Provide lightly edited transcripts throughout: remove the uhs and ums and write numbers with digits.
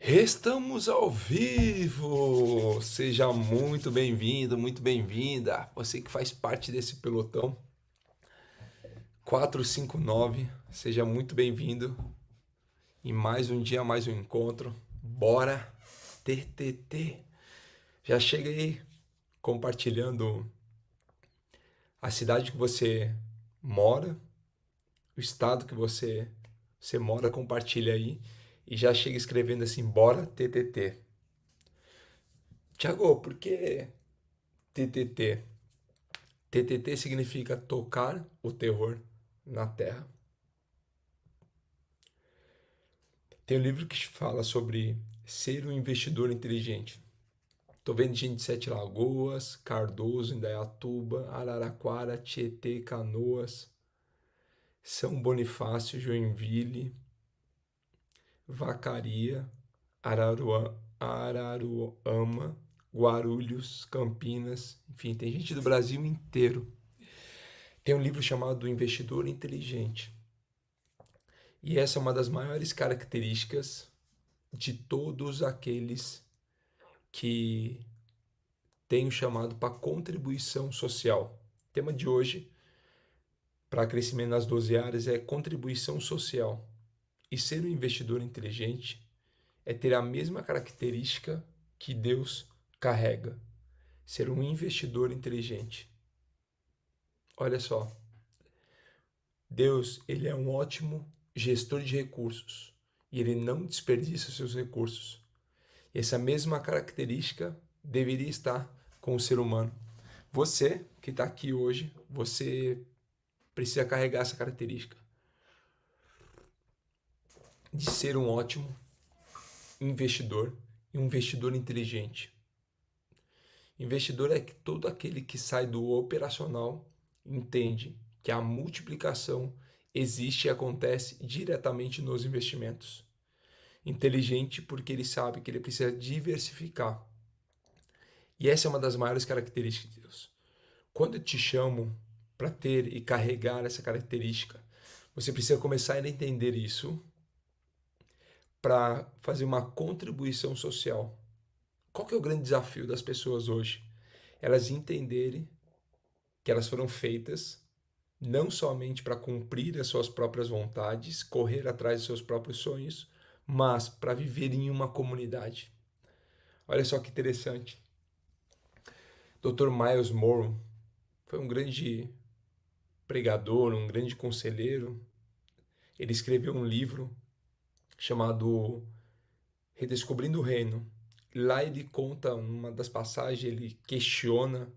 Estamos ao vivo! Seja muito bem-vindo, muito bem-vinda. Você que faz parte desse pelotão 459, seja muito bem-vindo. E mais um dia, mais um encontro. Bora TTT. Já chega aí compartilhando a cidade que você mora, o estado que você mora, compartilha aí e já chega escrevendo assim, bora TTT. Tiago, por que TTT? TTT significa tocar o terror na terra. Tem um livro que fala sobre ser um investidor inteligente. Tô vendo gente de Sete Lagoas, Cardoso, Indaiatuba, Araraquara, Tietê, Canoas, São Bonifácio, Joinville, Vacaria, Araruama, Guarulhos, Campinas, enfim, tem gente do Brasil inteiro. Tem um livro chamado Investidor Inteligente. E essa é uma das maiores características de todos aqueles que têm o chamado para contribuição social. O tema de hoje, para crescimento nas 12 áreas, é contribuição social. E ser um investidor inteligente é ter a mesma característica que Deus carrega. Ser um investidor inteligente. Olha só, Deus, ele é um ótimo gestor de recursos e ele não desperdiça seus recursos. Essa mesma característica deveria estar com o ser humano. Você que está aqui hoje, você precisa carregar essa característica de ser um ótimo investidor e um investidor inteligente. Investidor é todo aquele que sai do operacional e entende que a multiplicação existe e acontece diretamente nos investimentos. Inteligente porque ele sabe que ele precisa diversificar. E essa é uma das maiores características de Deus. Quando eu te chamo para ter e carregar essa característica, você precisa começar a entender isso para fazer uma contribuição social. Qual que é o grande desafio das pessoas hoje? Elas entenderem que elas foram feitas não somente para cumprir as suas próprias vontades, correr atrás dos seus próprios sonhos, mas para viver em uma comunidade. Olha só que interessante. Dr. Miles Monroe foi um grande pregador, um grande conselheiro. Ele escreveu um livro chamado Redescobrindo o Reino. Lá ele conta, numa das passagens, ele questiona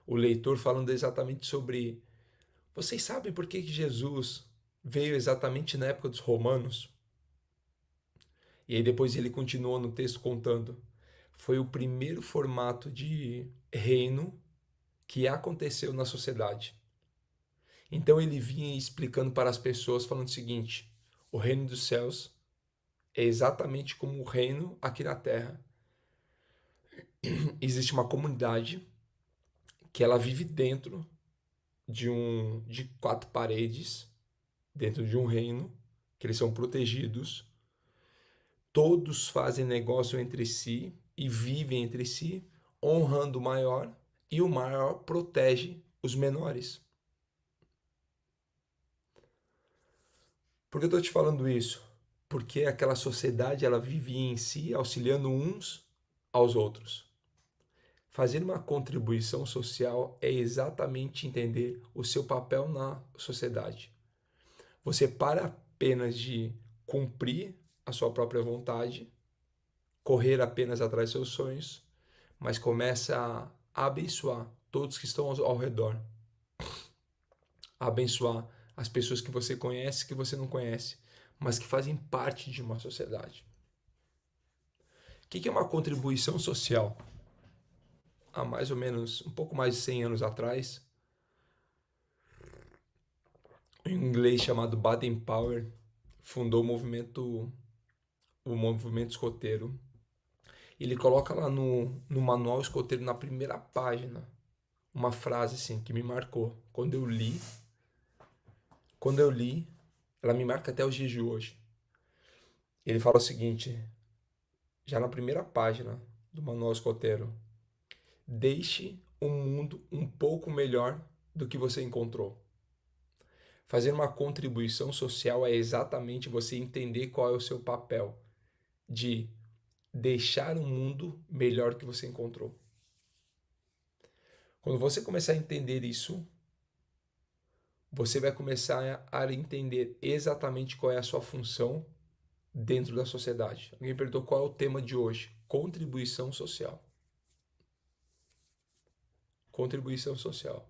o leitor falando exatamente sobre: vocês sabem por que Jesus veio exatamente na época dos romanos? E aí depois ele continua no texto contando: foi o primeiro formato de reino que aconteceu na sociedade. Então ele vinha explicando para as pessoas falando o seguinte: o reino dos céus é exatamente como o reino aqui na terra. Existe uma comunidade que ela vive dentro de quatro paredes, dentro de um reino, que eles são protegidos. Todos fazem negócio entre si e vivem entre si, honrando o maior, e o maior protege os menores. Por que eu estou te falando isso? Porque aquela sociedade ela vivia em si, auxiliando uns aos outros. Fazer uma contribuição social é exatamente entender o seu papel na sociedade. Você para apenas de cumprir a sua própria vontade, correr apenas atrás dos seus sonhos, mas começa a abençoar todos que estão ao redor. A abençoar as pessoas que você conhece, que você não conhece, mas que fazem parte de uma sociedade. O que é uma contribuição social? Há mais ou menos um pouco mais de 100 anos atrás, um inglês chamado Baden-Powell fundou o movimento escoteiro. Ele coloca lá no manual escoteiro, na primeira página, uma frase assim que me marcou. Quando eu li, ela me marca até os dias de hoje. Ele fala o seguinte: já na primeira página do Manual Escoteiro. Deixe o mundo um pouco melhor do que você encontrou. Fazer uma contribuição social é exatamente você entender qual é o seu papel de deixar o mundo melhor que você encontrou. Quando você começar a entender isso, você vai começar a entender exatamente qual é a sua função dentro da sociedade. Alguém perguntou qual é o tema de hoje? Contribuição social. Contribuição social.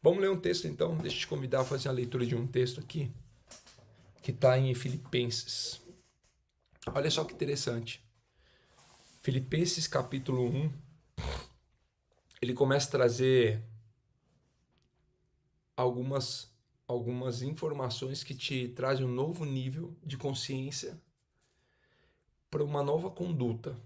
Vamos ler um texto então? Deixa eu te convidar a fazer a leitura de um texto aqui, que está em Filipenses. Olha só que interessante. Filipenses capítulo 1, ele começa a trazer algumas informações que te trazem um novo nível de consciência para uma nova conduta.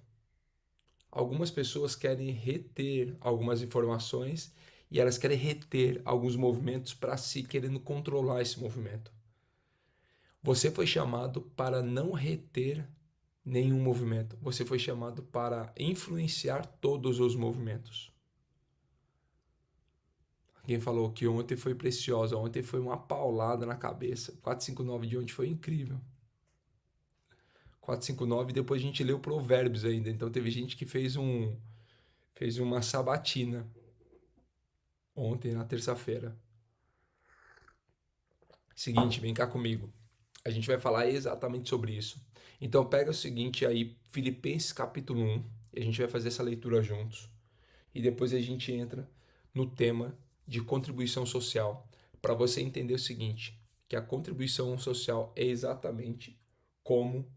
Algumas pessoas querem reter algumas informações e elas querem reter alguns movimentos para si, querendo controlar esse movimento. Você foi chamado para não reter nenhum movimento. Você foi chamado para influenciar todos os movimentos. Alguém falou que ontem foi preciosa, ontem foi uma paulada na cabeça. 459 de ontem foi incrível. 459 e depois a gente leu Provérbios ainda. Então teve gente que fez uma sabatina ontem, na terça-feira. Seguinte, vem cá comigo. A gente vai falar exatamente sobre isso. Então pega o seguinte aí, Filipenses capítulo 1, e a gente vai fazer essa leitura juntos. E depois a gente entra no tema de contribuição social, para você entender o seguinte, que a contribuição social é exatamente como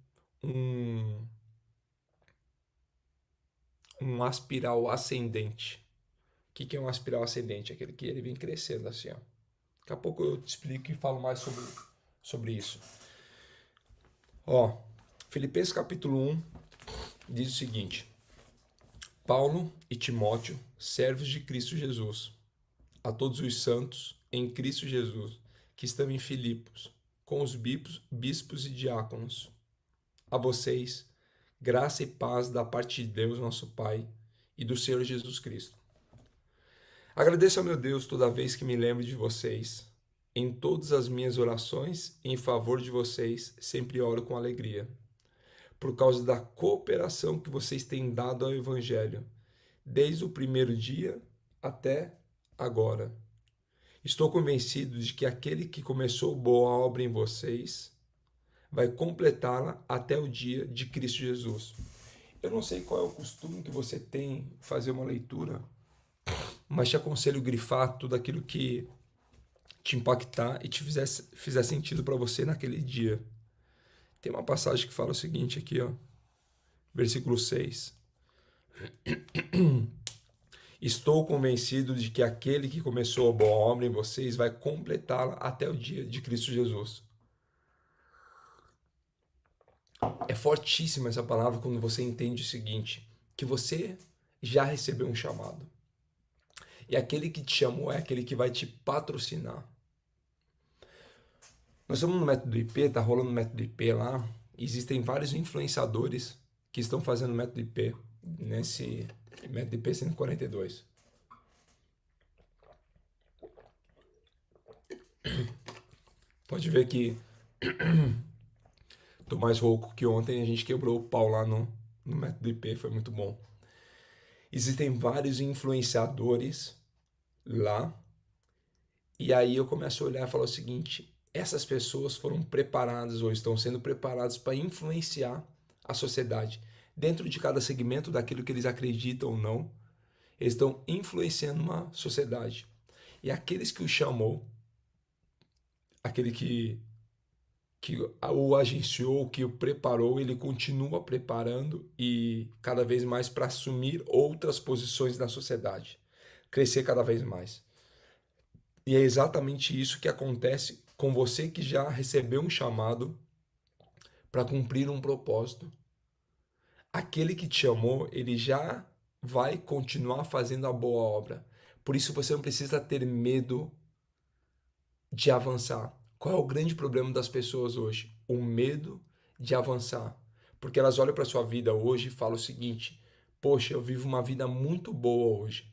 uma espiral ascendente. O que é uma espiral ascendente? Aquele que ele vem crescendo assim, ó. Daqui a pouco eu te explico e falo mais sobre isso. Ó, Filipenses capítulo 1 diz o seguinte: Paulo e Timóteo, servos de Cristo Jesus, a todos os santos em Cristo Jesus, que estão em Filipos, com os bispos e diáconos. A vocês, graça e paz da parte de Deus, nosso Pai, e do Senhor Jesus Cristo. Agradeço ao meu Deus toda vez que me lembro de vocês. Em todas as minhas orações em favor de vocês, sempre oro com alegria, por causa da cooperação que vocês têm dado ao Evangelho, desde o primeiro dia até agora. Estou convencido de que aquele que começou boa obra em vocês vai completá-la até o dia de Cristo Jesus. Eu não sei qual é o costume que você tem fazer uma leitura, mas te aconselho grifar tudo aquilo que te impactar e te fizer sentido para você naquele dia. Tem uma passagem que fala o seguinte aqui, ó, versículo 6. Estou convencido de que aquele que começou a boa obra em vocês vai completá-la até o dia de Cristo Jesus. É fortíssima essa palavra quando você entende o seguinte, que você já recebeu um chamado. E aquele que te chamou é aquele que vai te patrocinar. Nós estamos no método IP, tá rolando o método IP lá. Existem vários influenciadores que estão fazendo o método IP, nesse método IP 142. Pode ver que tô mais rouco que ontem, a gente quebrou o pau lá no método IP, foi muito bom. Existem vários influenciadores lá, e aí eu começo a olhar e falar o seguinte, essas pessoas foram preparadas ou estão sendo preparadas para influenciar a sociedade. Dentro de cada segmento daquilo que eles acreditam ou não, eles estão influenciando uma sociedade. E aqueles que o chamou, aquele que o agenciou, que o preparou, ele continua preparando e cada vez mais para assumir outras posições na sociedade, crescer cada vez mais. E é exatamente isso que acontece com você que já recebeu um chamado para cumprir um propósito. Aquele que te chamou, ele já vai continuar fazendo a boa obra. Por isso você não precisa ter medo de avançar. Qual é o grande problema das pessoas hoje? O medo de avançar. Porque elas olham para sua vida hoje e falam o seguinte: poxa, eu vivo uma vida muito boa hoje,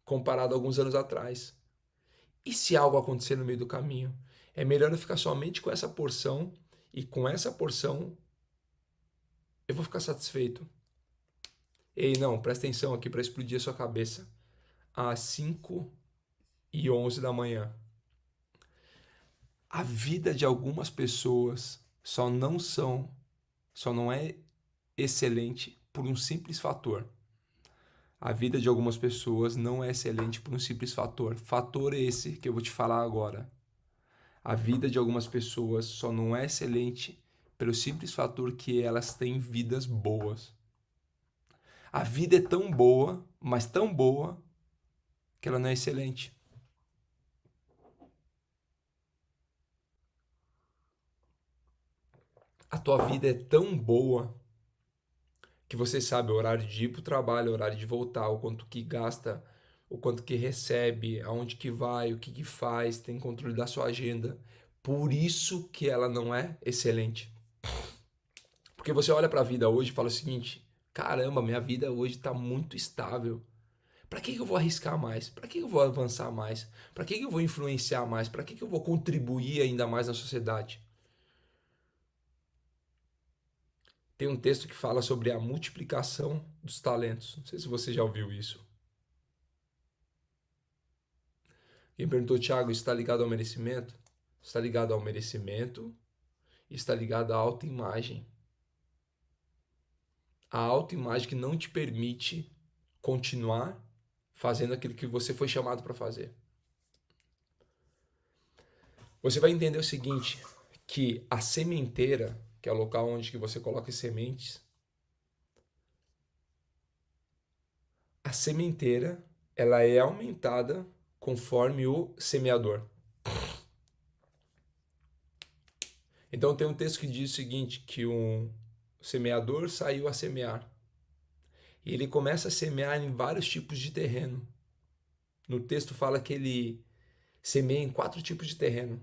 comparado a alguns anos atrás. E se algo acontecer no meio do caminho? É melhor eu ficar somente com essa porção, e com essa porção eu vou ficar satisfeito. Ei, não, presta atenção aqui para explodir a sua cabeça. Às 5h11 da manhã. A vida de algumas pessoas só não é excelente por um simples fator. A vida de algumas pessoas não é excelente por um simples fator. Fator esse que eu vou te falar agora. A vida de algumas pessoas só não é excelente pelo simples fator que elas têm vidas boas. A vida é tão boa, mas tão boa, que ela não é excelente. A tua vida é tão boa que você sabe o horário de ir para o trabalho, o horário de voltar, o quanto que gasta, o quanto que recebe, aonde que vai, o que que faz, tem controle da sua agenda. Por isso que ela não é excelente. Porque você olha para a vida hoje e fala o seguinte: caramba, minha vida hoje está muito estável. Para que eu vou arriscar mais? Para que eu vou avançar mais? Para que eu vou influenciar mais? Para que eu vou contribuir ainda mais na sociedade? Tem um texto que fala sobre a multiplicação dos talentos. Não sei se você já ouviu isso. Quem perguntou, Thiago, isso está ligado ao merecimento? Está ligado ao merecimento e está ligado à autoimagem. A autoimagem que não te permite continuar fazendo aquilo que você foi chamado para fazer. Você vai entender o seguinte, que a sementeira, que é o local onde você coloca as sementes, a sementeira, ela é aumentada conforme o semeador. Então tem um texto que diz o seguinte, que um semeador saiu a semear. E ele começa a semear em vários tipos de terreno. No texto fala que ele semeia em 4 tipos de terreno.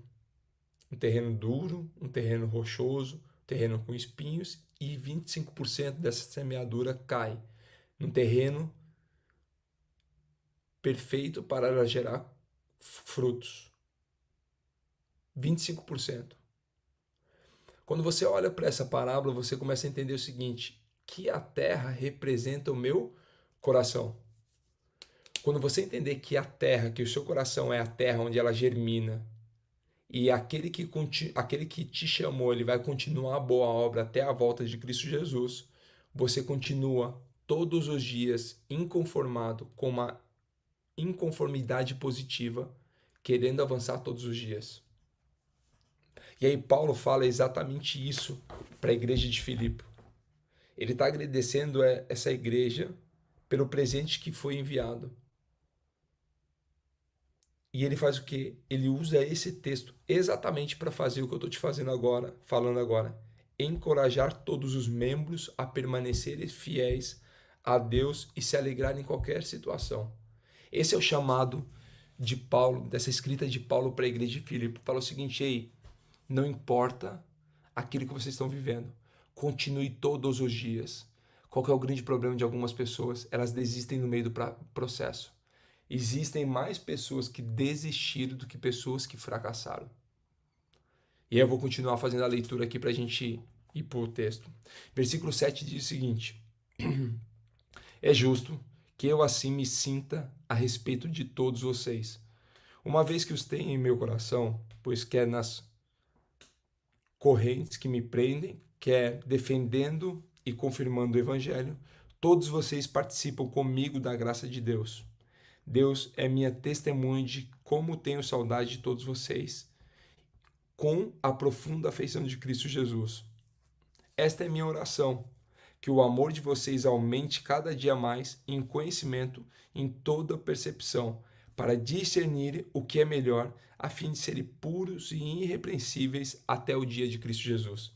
Um terreno duro, um terreno rochoso, um terreno com espinhos, e 25% dessa semeadura cai num terreno perfeito para gerar frutos. 25%. Quando você olha para essa parábola, você começa a entender o seguinte, que a terra representa o meu coração. Quando você entender que a terra, que o seu coração é a terra onde ela germina, e aquele que te chamou, ele vai continuar a boa obra até a volta de Cristo Jesus, você continua todos os dias inconformado, com uma inconformidade positiva, querendo avançar todos os dias. E aí Paulo fala exatamente isso para a igreja de Filipe. Ele está agradecendo essa igreja pelo presente que foi enviado. E ele faz o quê? Ele usa esse texto exatamente para fazer o que eu estou te falando agora. Encorajar todos os membros a permanecerem fiéis a Deus e se alegrar em qualquer situação. Esse é o chamado de Paulo, dessa escrita de Paulo para a igreja de Filipe. Fala o seguinte, ei, não importa aquilo que vocês estão vivendo, continue todos os dias. Qual que é o grande problema de algumas pessoas? Elas desistem no meio do processo. Existem mais pessoas que desistiram do que pessoas que fracassaram. E aí eu vou continuar fazendo a leitura aqui para a gente ir para o texto. Versículo 7 diz o seguinte: é justo que eu assim me sinta a respeito de todos vocês, uma vez que os tenho em meu coração, pois quer nas correntes que me prendem, quer defendendo e confirmando o evangelho, todos vocês participam comigo da graça de Deus. Deus é minha testemunha de como tenho saudade de todos vocês, com a profunda afeição de Cristo Jesus. Esta é minha oração, que o amor de vocês aumente cada dia mais em conhecimento, em toda percepção, para discernir o que é melhor, a fim de serem puros e irrepreensíveis até o dia de Cristo Jesus.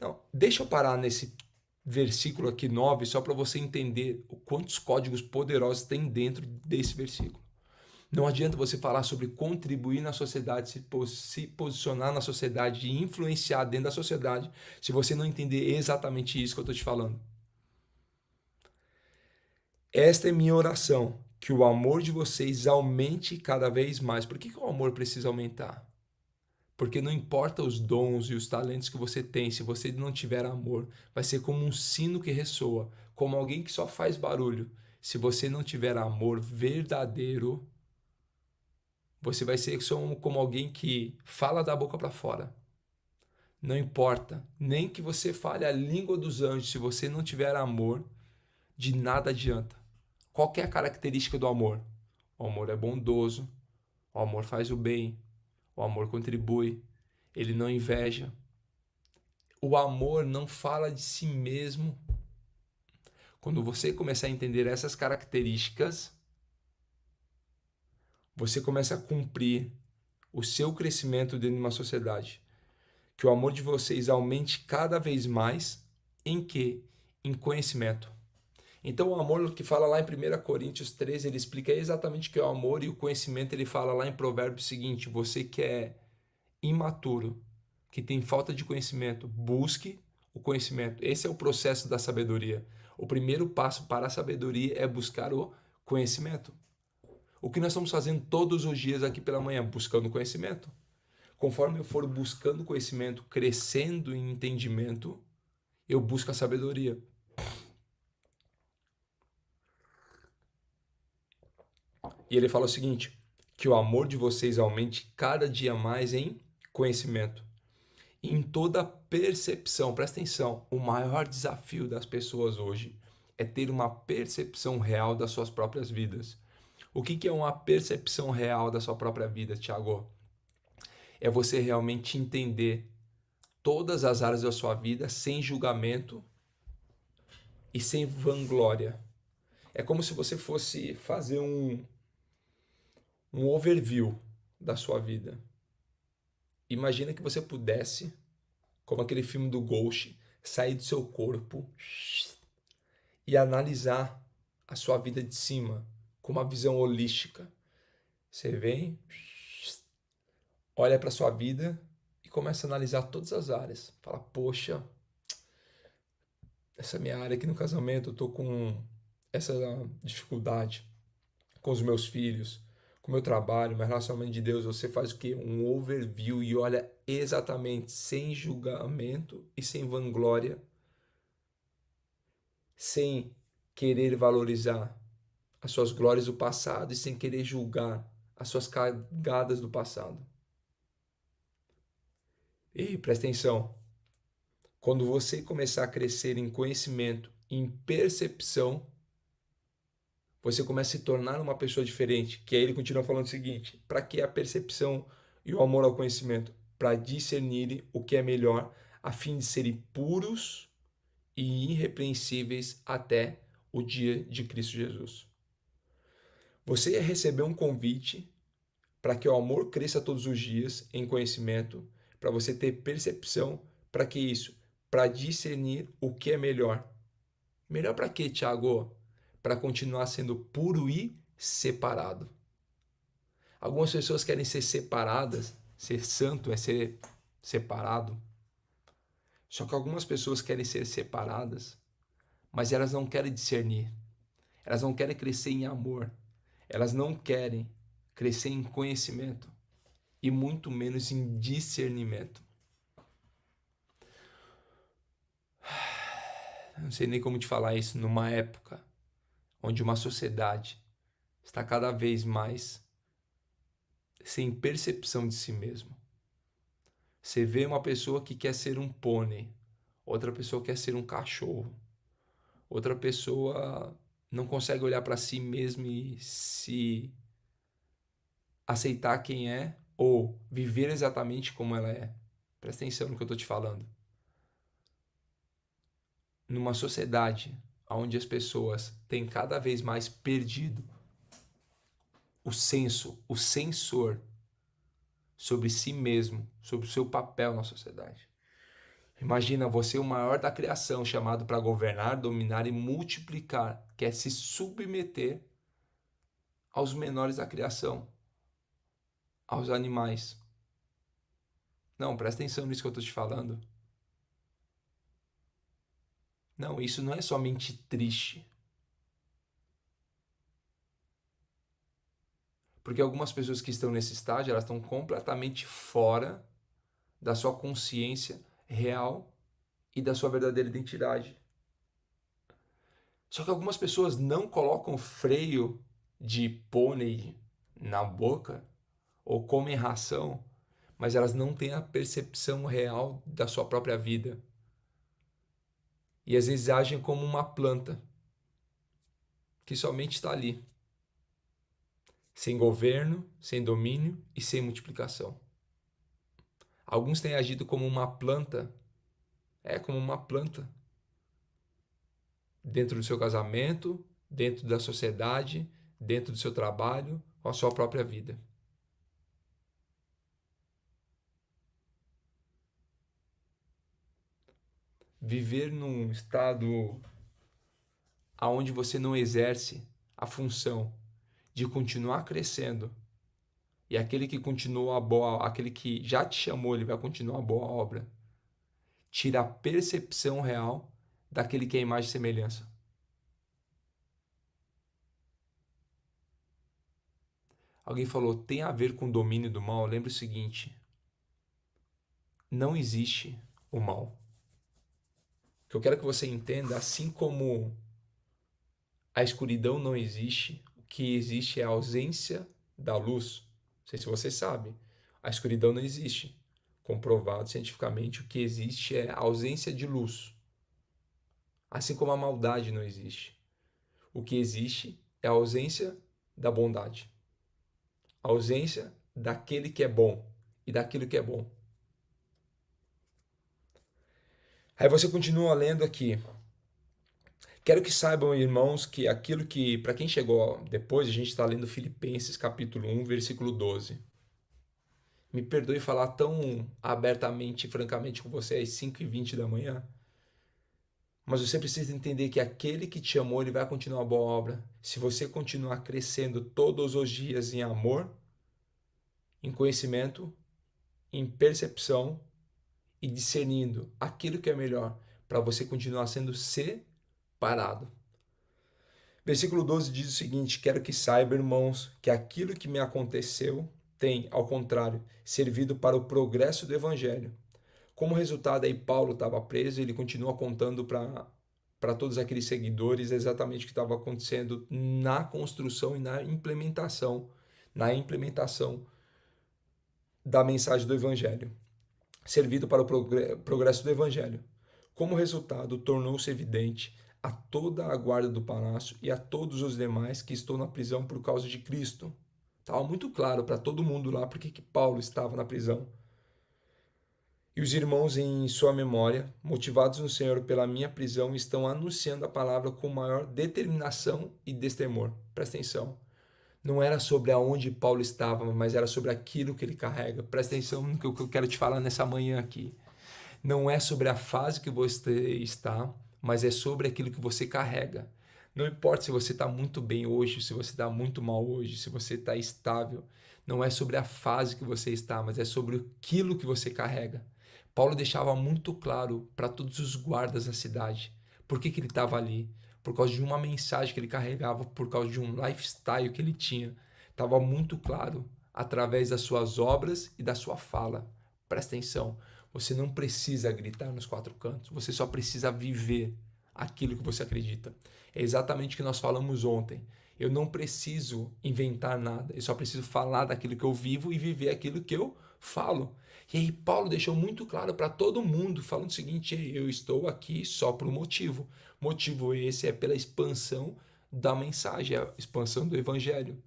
Não, deixa eu parar nesse versículo aqui 9, só para você entender quantos códigos poderosos tem dentro desse versículo. Não adianta você falar sobre contribuir na sociedade, se posicionar na sociedade e influenciar dentro da sociedade, se você não entender exatamente isso que eu estou te falando. Esta é minha oração, que o amor de vocês aumente cada vez mais. Por que o amor precisa aumentar? Porque não importa os dons e os talentos que você tem, se você não tiver amor, vai ser como um sino que ressoa, como alguém que só faz barulho. Se você não tiver amor verdadeiro, você vai ser como alguém que fala da boca para fora. Não importa, nem que você fale a língua dos anjos, se você não tiver amor, de nada adianta. Qual que é a característica do amor? O amor é bondoso, o amor faz o bem, o amor contribui, ele não inveja. O amor não fala de si mesmo. Quando você começar a entender essas características, você começa a cumprir o seu crescimento dentro de uma sociedade. Que o amor de vocês aumente cada vez mais em quê? Em conhecimento. Então o amor que fala lá em 1 Coríntios 13, ele explica exatamente o que é o amor, e o conhecimento ele fala lá em Provérbios seguinte: você que é imaturo, que tem falta de conhecimento, busque o conhecimento. Esse é o processo da sabedoria. O primeiro passo para a sabedoria é buscar o conhecimento. O que nós estamos fazendo todos os dias aqui pela manhã? Buscando conhecimento. Conforme eu for buscando conhecimento, crescendo em entendimento, eu busco a sabedoria. E ele fala o seguinte, que o amor de vocês aumente cada dia mais em conhecimento. Em toda percepção, presta atenção, o maior desafio das pessoas hoje é ter uma percepção real das suas próprias vidas. O que é uma percepção real da sua própria vida, Thiago? É você realmente entender todas as áreas da sua vida sem julgamento e sem vanglória. É como se você fosse fazer um overview da sua vida. Imagina que você pudesse, como aquele filme do Ghost, sair do seu corpo e analisar a sua vida de cima, com uma visão holística. Você vem, olha para a sua vida e começa a analisar todas as áreas. Fala, poxa, essa minha área aqui no casamento, eu tô com essa dificuldade com os meus filhos, com o meu trabalho, meu relacionamento de Deus. Você faz o quê? Um overview e olha exatamente, sem julgamento e sem vanglória, sem querer valorizar as suas glórias do passado e sem querer julgar as suas cagadas do passado. E presta atenção, quando você começar a crescer em conhecimento, em percepção, você começa a se tornar uma pessoa diferente. Que aí ele continua falando o seguinte, para que a percepção e o amor ao conhecimento? Para discernirem o que é melhor, a fim de serem puros e irrepreensíveis até o dia de Cristo Jesus. Você recebeu um convite para que o amor cresça todos os dias em conhecimento, para você ter percepção, para que isso? Para discernir o que é melhor. Melhor para quê, Thiago? Para continuar sendo puro e separado. Algumas pessoas querem ser separadas, ser santo é ser separado. Só que algumas pessoas querem ser separadas, mas elas não querem discernir. Elas não querem crescer em amor. Elas não querem crescer em conhecimento e muito menos em discernimento. Não sei nem como te falar isso numa época onde uma sociedade está cada vez mais sem percepção de si mesmo. Você vê uma pessoa que quer ser um pônei, outra pessoa quer ser um cachorro, outra pessoa não consegue olhar para si mesmo e se aceitar quem é ou viver exatamente como ela é. Presta atenção no que eu estou te falando. Numa sociedade onde as pessoas têm cada vez mais perdido o senso, o sensor sobre si mesmo, sobre o seu papel na sociedade. Imagina você, o maior da criação, chamado para governar, dominar e multiplicar, quer se submeter aos menores da criação, aos animais. Não, presta atenção nisso que eu estou te falando. Não, isso não é somente triste. Porque algumas pessoas que estão nesse estágio, elas estão completamente fora da sua consciência real e da sua verdadeira identidade. Só que algumas pessoas não colocam freio de pônei na boca ou comem ração, mas elas não têm a percepção real da sua própria vida. E às vezes agem como uma planta que somente está ali, sem governo, sem domínio e sem multiplicação. Alguns têm agido como uma planta, como uma planta, dentro do seu casamento, dentro da sociedade, dentro do seu trabalho, com a sua própria vida. Viver num estado onde você não exerce a função de continuar crescendo, e aquele que continua aquele que já te chamou, ele vai continuar a boa obra, tira a percepção real daquele que é imagem e semelhança. Alguém falou, tem a ver com o domínio do mal? Lembre o seguinte, não existe o mal. O que eu quero que você entenda, assim como a escuridão não existe, o que existe é a ausência da luz. Não sei se você sabe, a escuridão não existe. Comprovado cientificamente, o que existe é a ausência de luz. Assim como a maldade não existe. O que existe é a ausência da bondade. A ausência daquele que é bom e daquilo que é bom. Aí você continua lendo aqui. Quero que saibam, irmãos, que aquilo que, para quem chegou depois, a gente está lendo Filipenses capítulo 1, versículo 12. Me perdoe falar tão abertamente e francamente com você às 5h20 da manhã, mas você precisa entender que aquele que te amou, ele vai continuar a boa obra. Se você continuar crescendo todos os dias em amor, em conhecimento, em percepção e discernindo aquilo que é melhor para você continuar sendo separado. Versículo 12 diz o seguinte: quero que saiba, irmãos, que aquilo que me aconteceu tem, ao contrário, servido para o progresso do evangelho. Como resultado, aí Paulo estava preso e ele continua contando para todos aqueles seguidores exatamente o que estava acontecendo na construção e na implementação da mensagem do evangelho, servido para o progresso do evangelho. Como resultado, tornou-se evidente a toda a guarda do palácio e a todos os demais que estão na prisão por causa de Cristo. Estava muito claro para todo mundo lá porque que Paulo estava na prisão. E os irmãos, em sua memória, motivados no Senhor pela minha prisão, estão anunciando a palavra com maior determinação e destemor. Presta atenção. Não era sobre aonde Paulo estava, mas era sobre aquilo que ele carrega. Presta atenção no que eu quero te falar nessa manhã aqui. Não é sobre a fase que você está, mas é sobre aquilo que você carrega. Não importa se você está muito bem hoje, se você está muito mal hoje, se você está estável. Não é sobre a fase que você está, mas é sobre aquilo que você carrega. Paulo deixava muito claro para todos os guardas da cidade por que ele estava ali. Por causa de uma mensagem que ele carregava, por causa de um lifestyle que ele tinha. Estava muito claro através das suas obras e da sua fala. Presta atenção. Você não precisa gritar nos quatro cantos, você só precisa viver aquilo que você acredita. É exatamente o que nós falamos ontem. Eu não preciso inventar nada, eu só preciso falar daquilo que eu vivo e viver aquilo que eu falo. E aí Paulo deixou muito claro para todo mundo, falando o seguinte: eu estou aqui só por um motivo. Motivo esse é pela expansão da mensagem, a expansão do evangelho.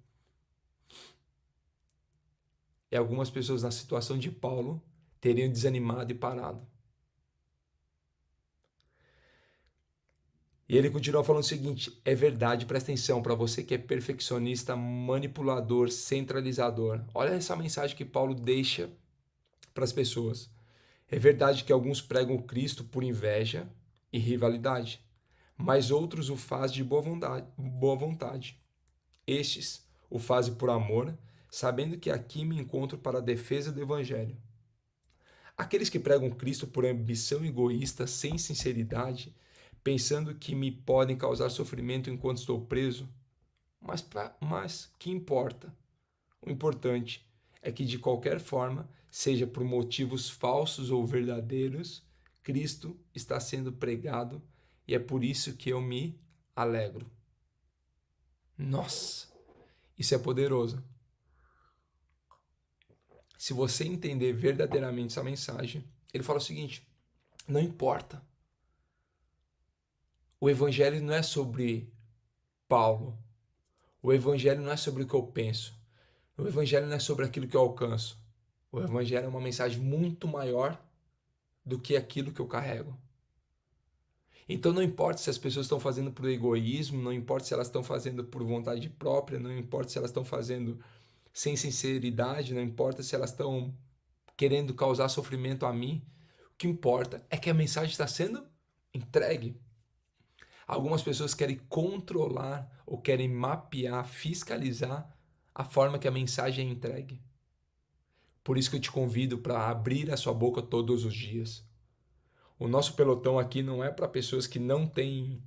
E algumas pessoas na situação de Paulo teriam desanimado e parado. E ele continua falando o seguinte: é verdade, presta atenção, para você que é perfeccionista, manipulador, centralizador. Olha essa mensagem que Paulo deixa para as pessoas. É verdade que alguns pregam Cristo por inveja e rivalidade, mas outros o fazem de boa vontade. Estes o faze por amor, sabendo que aqui me encontro para a defesa do Evangelho. Aqueles que pregam Cristo por ambição egoísta, sem sinceridade, pensando que me podem causar sofrimento enquanto estou preso, mas que importa? O importante é que, de qualquer forma, seja por motivos falsos ou verdadeiros, Cristo está sendo pregado e é por isso que eu me alegro. Nossa, isso é poderoso. Se você entender verdadeiramente essa mensagem, ele fala o seguinte: não importa. O evangelho não é sobre Paulo. O evangelho não é sobre o que eu penso. O evangelho não é sobre aquilo que eu alcanço. O evangelho é uma mensagem muito maior do que aquilo que eu carrego. Então não importa se as pessoas estão fazendo por egoísmo, não importa se elas estão fazendo por vontade própria, não importa se elas estão fazendo sem sinceridade, não importa se elas estão querendo causar sofrimento a mim. O que importa é que a mensagem está sendo entregue. Algumas pessoas querem controlar ou querem mapear, fiscalizar a forma que a mensagem é entregue. Por isso que eu te convido para abrir a sua boca todos os dias. O nosso pelotão aqui não é para pessoas que não têm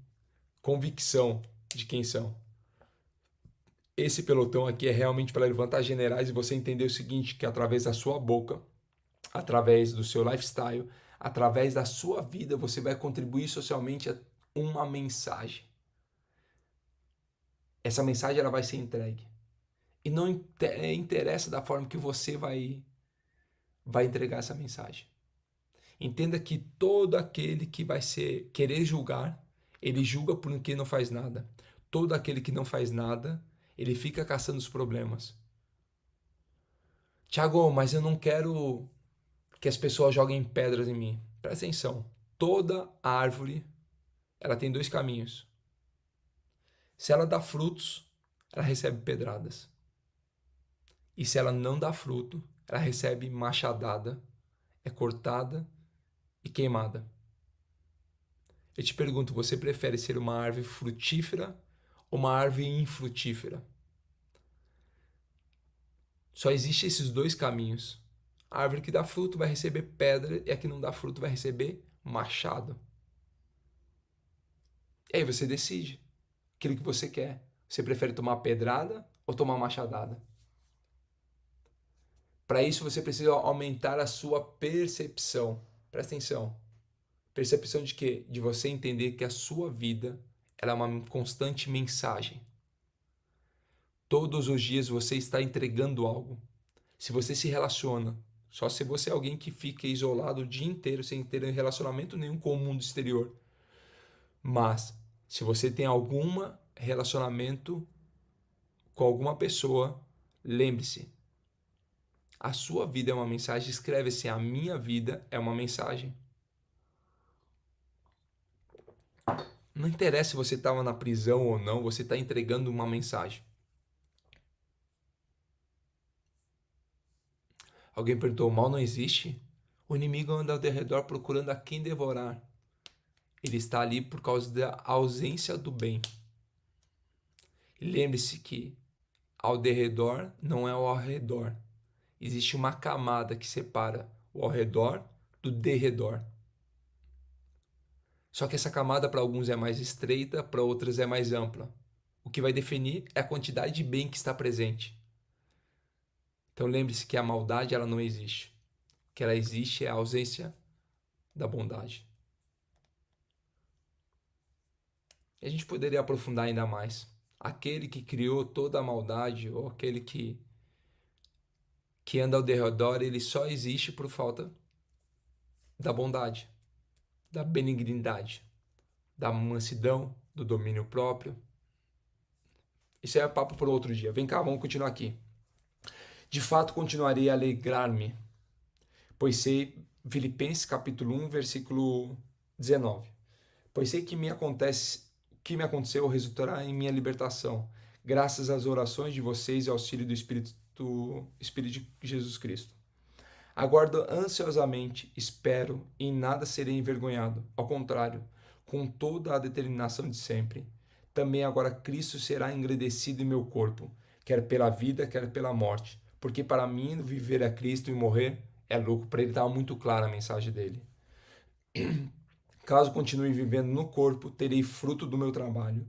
convicção de quem são. Esse pelotão aqui é realmente para levantar generais e você entender o seguinte, que através da sua boca, através do seu lifestyle, através da sua vida, você vai contribuir socialmente a uma mensagem. Essa mensagem ela vai ser entregue. E não interessa da forma que você vai entregar essa mensagem. Entenda que todo aquele que vai querer julgar, ele julga por quem não faz nada. Todo aquele que não faz nada, ele fica caçando os problemas. Tiago, mas eu não quero que as pessoas joguem pedras em mim. Presta atenção. Toda árvore, ela tem dois caminhos. Se ela dá frutos, ela recebe pedradas. E se ela não dá fruto, ela recebe machadada, é cortada e queimada. Eu te pergunto, você prefere ser uma árvore frutífera ou uma árvore infrutífera? Só existem esses dois caminhos. A árvore que dá fruto vai receber pedra e a que não dá fruto vai receber machado. E aí você decide aquilo que você quer. Você prefere tomar pedrada ou tomar machadada? Para isso você precisa aumentar a sua percepção. Presta atenção. Percepção de quê? De você entender que a sua vida ela é uma constante mensagem. Todos os dias você está entregando algo. Se você se relaciona, só se você é alguém que fica isolado o dia inteiro sem ter relacionamento nenhum com o mundo exterior. Mas, se você tem algum relacionamento com alguma pessoa, lembre-se, a sua vida é uma mensagem, escreve-se, a minha vida é uma mensagem. Não interessa se você estava na prisão ou não, você está entregando uma mensagem. Alguém perguntou, o mal não existe? O inimigo anda ao redor procurando a quem devorar. Ele está ali por causa da ausência do bem. Lembre-se que ao derredor não é o ao redor. Existe uma camada que separa o ao redor do derredor. Só que essa camada para alguns é mais estreita, para outros é mais ampla. O que vai definir é a quantidade de bem que está presente. Então lembre-se que a maldade ela não existe. O que ela existe é a ausência da bondade. E a gente poderia aprofundar ainda mais. Aquele que criou toda a maldade, ou aquele que anda ao derredor, ele só existe por falta da bondade, da benignidade, da mansidão, do domínio próprio. Isso é papo para outro dia. Vem cá, vamos continuar aqui. De fato, continuarei a alegrar-me, pois sei, Filipenses capítulo 1, versículo 19. Pois sei que o que me aconteceu resultará em minha libertação, graças às orações de vocês e ao auxílio do Espírito de Jesus Cristo. Aguardo ansiosamente, espero e em nada serei envergonhado. Ao contrário, com toda a determinação de sempre. Também agora Cristo será engrandecido em meu corpo, quer pela vida, quer pela morte. Porque para mim, viver é Cristo e morrer é lucro. Para ele estava muito clara a mensagem dele. Caso continue vivendo no corpo, terei fruto do meu trabalho.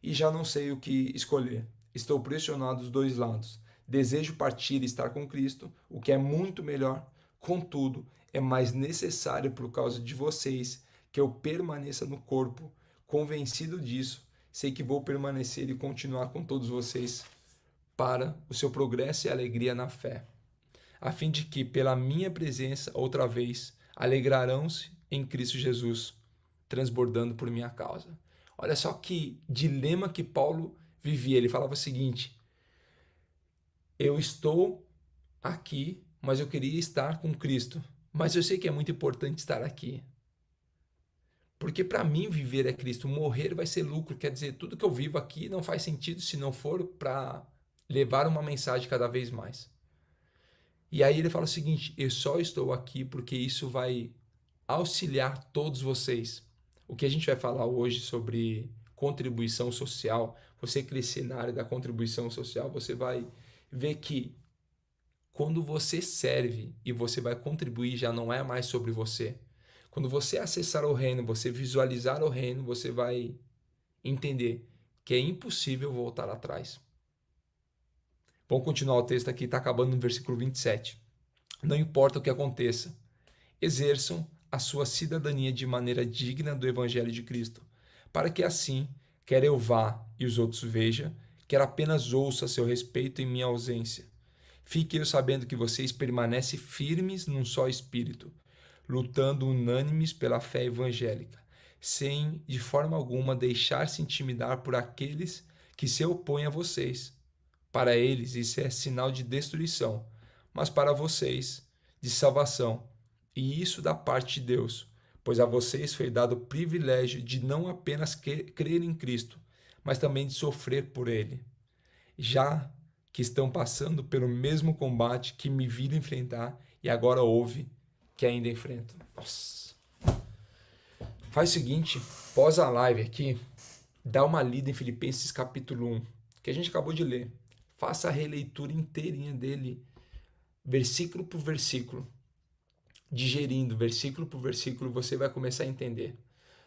E já não sei o que escolher. Estou pressionado dos dois lados. Desejo partir e estar com Cristo, o que é muito melhor. Contudo, é mais necessário por causa de vocês que eu permaneça no corpo. Convencido disso, sei que vou permanecer e continuar com todos vocês para o seu progresso e alegria na fé, a fim de que, pela minha presença, outra vez, alegrarão-se em Cristo Jesus, transbordando por minha causa. Olha só que dilema que Paulo vivia. Ele falava o seguinte: eu estou aqui, mas eu queria estar com Cristo. Mas eu sei que é muito importante estar aqui. Porque para mim viver é Cristo, morrer vai ser lucro. Quer dizer, tudo que eu vivo aqui não faz sentido se não for para levar uma mensagem cada vez mais. E aí ele fala o seguinte: eu só estou aqui porque isso vai auxiliar todos vocês. O que a gente vai falar hoje sobre contribuição social, você crescer na área da contribuição social, você vai ver que quando você serve e você vai contribuir, já não é mais sobre você. Quando você acessar o reino, você visualizar o reino, você vai entender que é impossível voltar atrás. Vamos continuar o texto aqui, está acabando no versículo 27. Não importa o que aconteça, exerçam a sua cidadania de maneira digna do Evangelho de Cristo, para que assim, quer eu vá e os outros vejam, quer apenas ouça a seu respeito em minha ausência. Fique eu sabendo que vocês permanecem firmes num só espírito, lutando unânimes pela fé evangélica, sem de forma alguma deixar-se intimidar por aqueles que se opõem a vocês. Para eles isso é sinal de destruição, mas para vocês, de salvação. E isso da parte de Deus, pois a vocês foi dado o privilégio de não apenas crer em Cristo, mas também de sofrer por Ele, já que estão passando pelo mesmo combate que me viram enfrentar e agora houve que ainda enfrentam. Nossa. Faz o seguinte, pós a live aqui, dá uma lida em Filipenses capítulo 1, que a gente acabou de ler. Faça a releitura inteirinha dele, versículo por versículo. Digerindo versículo por versículo, você vai começar a entender.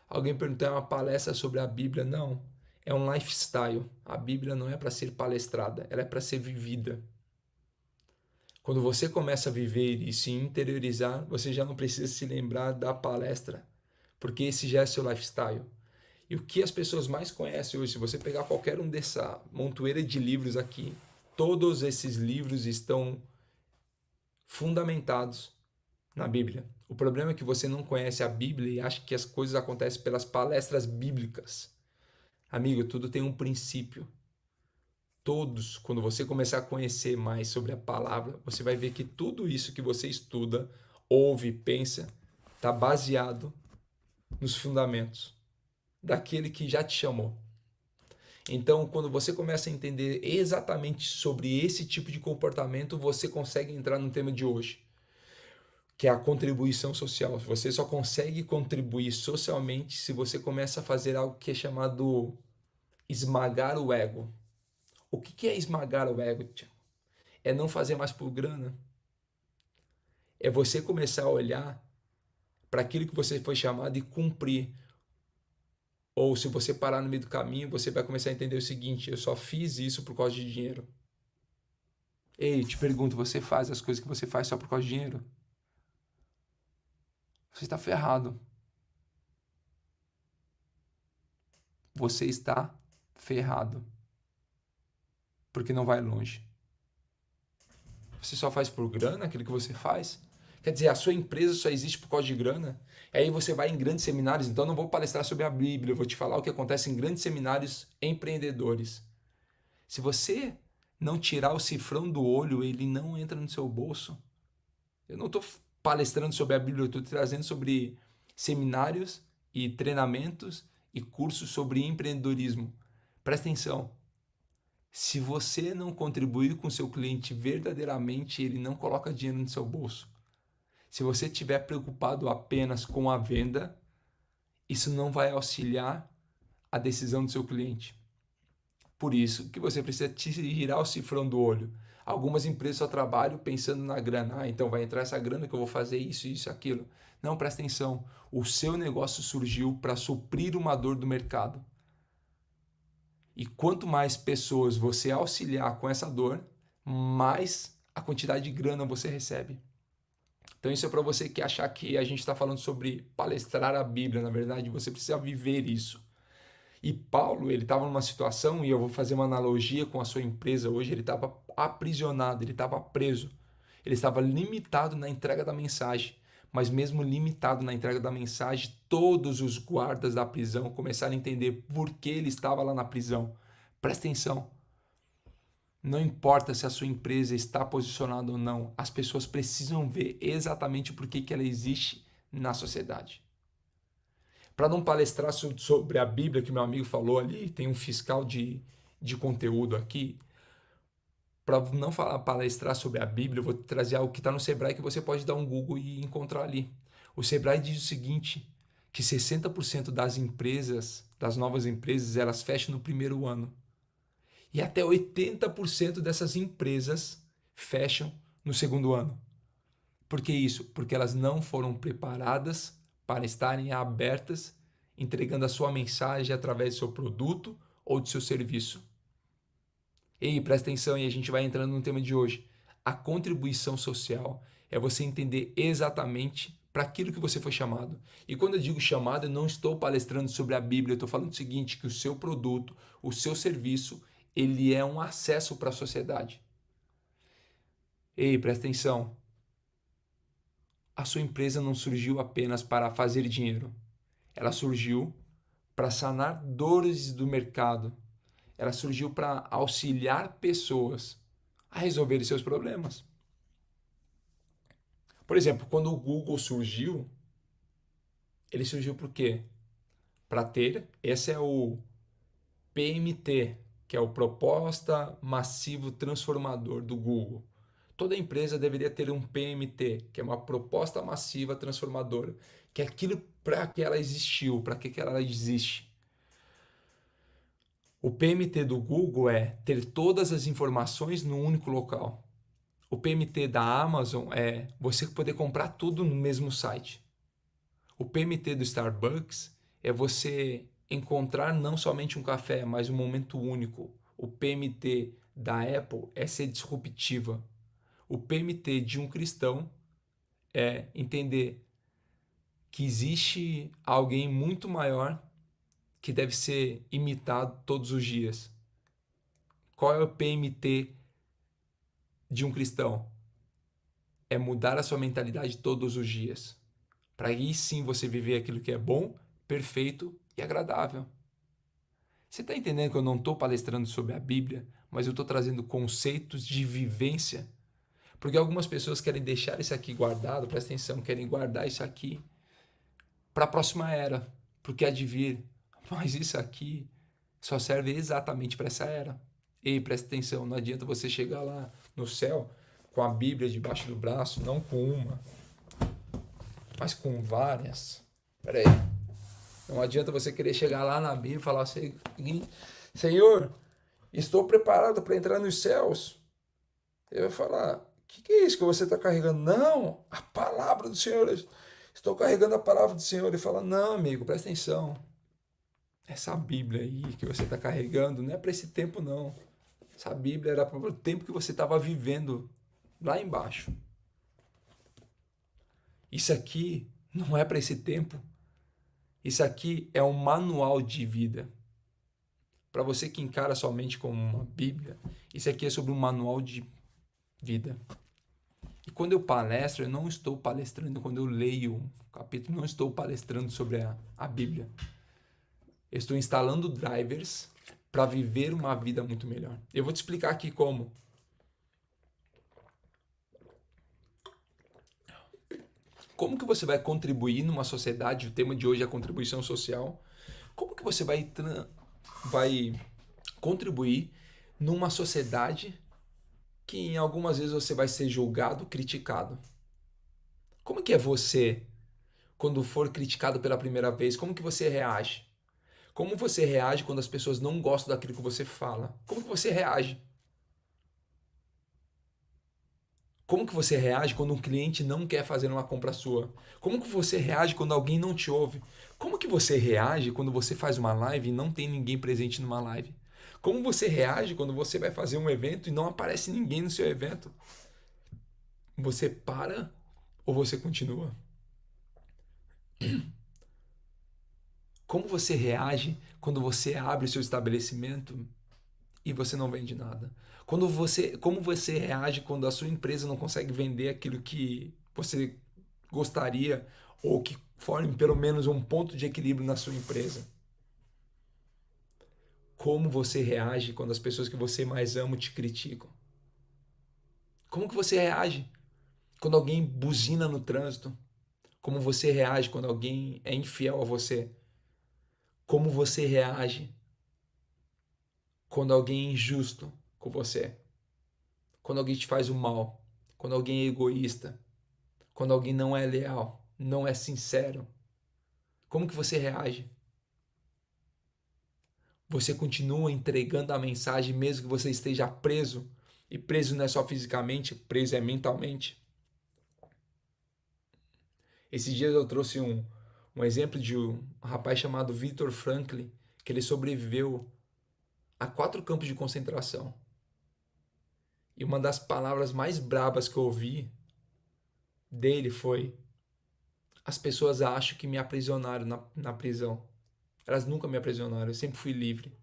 Alguém perguntou, é uma palestra sobre a Bíblia? Não, é um lifestyle. A Bíblia não é para ser palestrada, ela é para ser vivida. Quando você começa a viver e se interiorizar, você já não precisa se lembrar da palestra, porque esse já é seu lifestyle. E o que as pessoas mais conhecem hoje, se você pegar qualquer um dessa montoeira de livros aqui, todos esses livros estão fundamentados na Bíblia. O problema é que você não conhece a Bíblia e acha que as coisas acontecem pelas palestras bíblicas. Amigo, tudo tem um princípio. Todos, quando você começar a conhecer mais sobre a palavra, você vai ver que tudo isso que você estuda, ouve, pensa, está baseado nos fundamentos daquele que já te chamou. Então, quando você começa a entender exatamente sobre esse tipo de comportamento, você consegue entrar no tema de hoje, que é a contribuição social. Você só consegue contribuir socialmente se você começa a fazer algo que é chamado esmagar o ego. O que é esmagar o ego, tia? É não fazer mais por grana. É você começar a olhar para aquilo que você foi chamado e cumprir. Ou se você parar no meio do caminho, você vai começar a entender o seguinte: eu só fiz isso por causa de dinheiro. Ei, te pergunto, você faz as coisas que você faz só por causa de dinheiro? Você está ferrado. Você está ferrado. Porque não vai longe. Você só faz por grana aquilo que você faz? Quer dizer, a sua empresa só existe por causa de grana? Aí você vai em grandes seminários, então eu não vou palestrar sobre a Bíblia, eu vou te falar o que acontece em grandes seminários empreendedores. Se você não tirar o cifrão do olho, ele não entra no seu bolso. Eu não estou palestrando sobre a Bíblia, eu estou trazendo sobre seminários e treinamentos e cursos sobre empreendedorismo. Presta atenção. Se você não contribuir com o seu cliente verdadeiramente, ele não coloca dinheiro no seu bolso. Se você estiver preocupado apenas com a venda, isso não vai auxiliar a decisão do seu cliente. Por isso que você precisa tirar o cifrão do olho. Algumas empresas só trabalham pensando na grana. Ah, então vai entrar essa grana que eu vou fazer isso, isso, aquilo. Não, presta atenção. O seu negócio surgiu para suprir uma dor do mercado. E quanto mais pessoas você auxiliar com essa dor, mais a quantidade de grana você recebe. Então isso é para você que achar que a gente está falando sobre palestrar a Bíblia. Na verdade, você precisa viver isso. E Paulo, ele estava numa situação, e eu vou fazer uma analogia com a sua empresa hoje, ele estava aprisionado, ele estava preso. Ele estava limitado na entrega da mensagem. Mas mesmo limitado na entrega da mensagem, todos os guardas da prisão começaram a entender por que ele estava lá na prisão. Presta atenção. Não importa se a sua empresa está posicionada ou não, as pessoas precisam ver exatamente por que ela existe na sociedade. Para não palestrar sobre a Bíblia, que meu amigo falou ali, tem um fiscal de conteúdo aqui. Para não palestrar sobre a Bíblia, eu vou trazer algo que está no Sebrae que você pode dar um Google e encontrar ali. O Sebrae diz o seguinte, que 60% das empresas, das novas empresas, elas fecham no primeiro ano. E até 80% dessas empresas fecham no segundo ano. Por que isso? Porque elas não foram preparadas para estarem abertas, entregando a sua mensagem através do seu produto ou do seu serviço. Ei, presta atenção e a gente vai entrando no tema de hoje. A contribuição social é você entender exatamente para aquilo que você foi chamado. E quando eu digo chamado, eu não estou palestrando sobre a Bíblia, eu estou falando o seguinte, que o seu produto, o seu serviço, ele é um acesso para a sociedade. Ei, presta atenção. A sua empresa não surgiu apenas para fazer dinheiro. Ela surgiu para sanar dores do mercado. Ela surgiu para auxiliar pessoas a resolverem seus problemas. Por exemplo, quando o Google surgiu, ele surgiu por quê? Para ter, esse é o PMT, que é o Proposta Massivo Transformador do Google. Toda empresa deveria ter um PMT, que é uma proposta massiva transformadora, que é aquilo para que ela existiu, para que ela existe. O PMT do Google é ter todas as informações num único local. O PMT da Amazon é você poder comprar tudo no mesmo site. O PMT do Starbucks é você encontrar não somente um café, mas um momento único. O PMT da Apple é ser disruptiva. O PMT de um cristão é entender que existe alguém muito maior que deve ser imitado todos os dias. Qual é o PMT de um cristão? É mudar a sua mentalidade todos os dias. Para aí sim você viver aquilo que é bom, perfeito e agradável. Você está entendendo que eu não estou palestrando sobre a Bíblia, mas eu estou trazendo conceitos de vivência? Porque algumas pessoas querem deixar isso aqui guardado, presta atenção, querem guardar isso aqui para a próxima era, porque há de vir. Mas isso aqui só serve exatamente para essa era. Ei, presta atenção, não adianta você chegar lá no céu com a Bíblia debaixo do braço, não com uma, mas com várias. Peraí. Não adianta você querer chegar lá na Bíblia e falar assim, Senhor, estou preparado para entrar nos céus. Ele vai falar, o que é isso que você está carregando? Não, a palavra do Senhor. Estou carregando a palavra do Senhor. Ele fala, não, amigo, presta atenção. Essa Bíblia aí que você está carregando não é para esse tempo, não. Essa Bíblia era para o tempo que você estava vivendo lá embaixo. Isso aqui não é para esse tempo. Isso aqui é um manual de vida. Para você que encara somente como uma Bíblia, isso aqui é sobre um manual de vida. E quando eu palestro, eu não estou palestrando, quando eu leio um capítulo, não estou palestrando sobre a Bíblia. Eu estou instalando drivers para viver uma vida muito melhor. Eu vou te explicar aqui como. Como que você vai contribuir numa sociedade? O tema de hoje é a contribuição social. Como que você vai contribuir numa sociedade que em algumas vezes você vai ser julgado, criticado? Como que é você quando for criticado pela primeira vez? Como que você reage? Como você reage quando as pessoas não gostam daquilo que você fala? Como que você reage? Como que você reage quando um cliente não quer fazer uma compra sua? Como que você reage quando alguém não te ouve? Como que você reage quando você faz uma live e não tem ninguém presente numa live? Como você reage quando você vai fazer um evento e não aparece ninguém no seu evento? Você para ou você continua? Como você reage quando você abre o seu estabelecimento e você não vende nada? Como você reage quando a sua empresa não consegue vender aquilo que você gostaria ou que forme pelo menos um ponto de equilíbrio na sua empresa? Como você reage quando as pessoas que você mais ama te criticam? Como que você reage quando alguém buzina no trânsito? Como você reage quando alguém é infiel a você? Como você reage quando alguém é injusto com você? Quando alguém te faz o mal? Quando alguém é egoísta? Quando alguém não é leal? Não é sincero? Como que você reage? Você continua entregando a mensagem mesmo que você esteja preso? E preso não é só fisicamente, preso é mentalmente. Esses dias eu trouxe um exemplo de um rapaz chamado Viktor Frankl, que ele sobreviveu a 4 campos de concentração. E uma das palavras mais brabas que eu ouvi dele foi: as pessoas acham que me aprisionaram na prisão. Elas nunca me aprisionaram, eu sempre fui livre.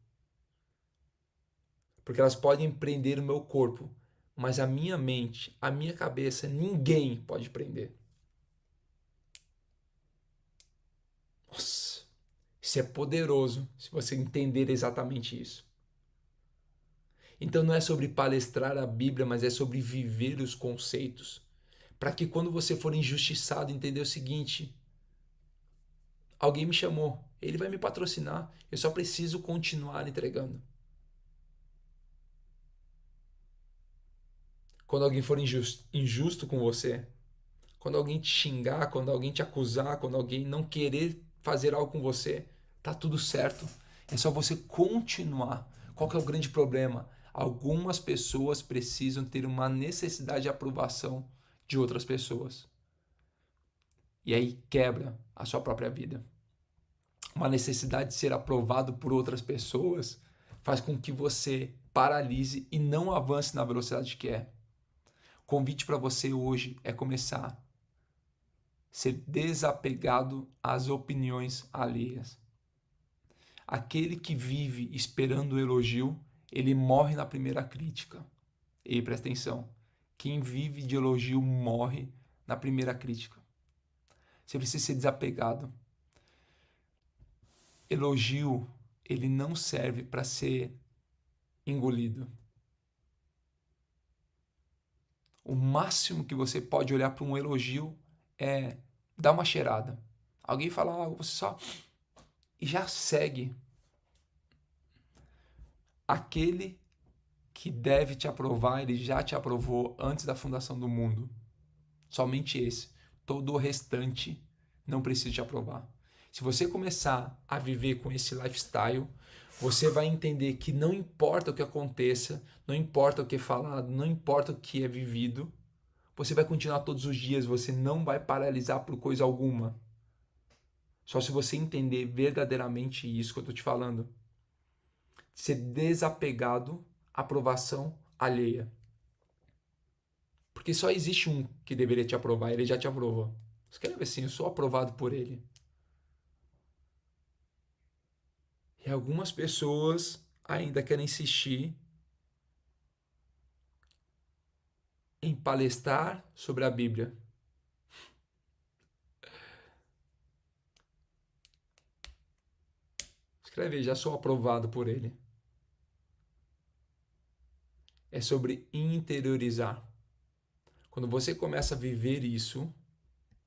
Porque elas podem prender o meu corpo, mas a minha mente, a minha cabeça, ninguém pode prender. Nossa, isso é poderoso se você entender exatamente isso. Então não é sobre palestrar a Bíblia, mas é sobre viver os conceitos. Para que quando você for injustiçado, entender o seguinte: alguém me chamou, ele vai me patrocinar, eu só preciso continuar entregando. Quando alguém for injusto com você, quando alguém te xingar, quando alguém te acusar, quando alguém não querer fazer algo com você, tá tudo certo. É só você continuar. Qual que é o grande problema? Algumas pessoas precisam ter uma necessidade de aprovação de outras pessoas. E aí quebra a sua própria vida. Uma necessidade de ser aprovado por outras pessoas faz com que você paralise e não avance na velocidade que é. O convite para você hoje é começar a ser desapegado às opiniões alheias. Aquele que vive esperando o elogio, ele morre na primeira crítica. E presta atenção, quem vive de elogio morre na primeira crítica. Você precisa ser desapegado. Elogio, ele não serve para ser engolido. O máximo que você pode olhar para um elogio é dar uma cheirada. Alguém fala algo, você só e já segue. Aquele que deve te aprovar, ele já te aprovou antes da fundação do mundo. Somente esse. Todo o restante não precisa te aprovar. Se você começar a viver com esse lifestyle, você vai entender que não importa o que aconteça, não importa o que é falado, não importa o que é vivido, você vai continuar todos os dias, você não vai paralisar por coisa alguma. Só se você entender verdadeiramente isso que eu estou te falando. Ser desapegado à aprovação alheia. Porque só existe um que deveria te aprovar, ele já te aprovou. Escreve assim: eu sou aprovado por ele. E algumas pessoas ainda querem insistir em palestrar sobre a Bíblia. Escreve aí: já sou aprovado por ele. É sobre interiorizar. Quando você começa a viver isso,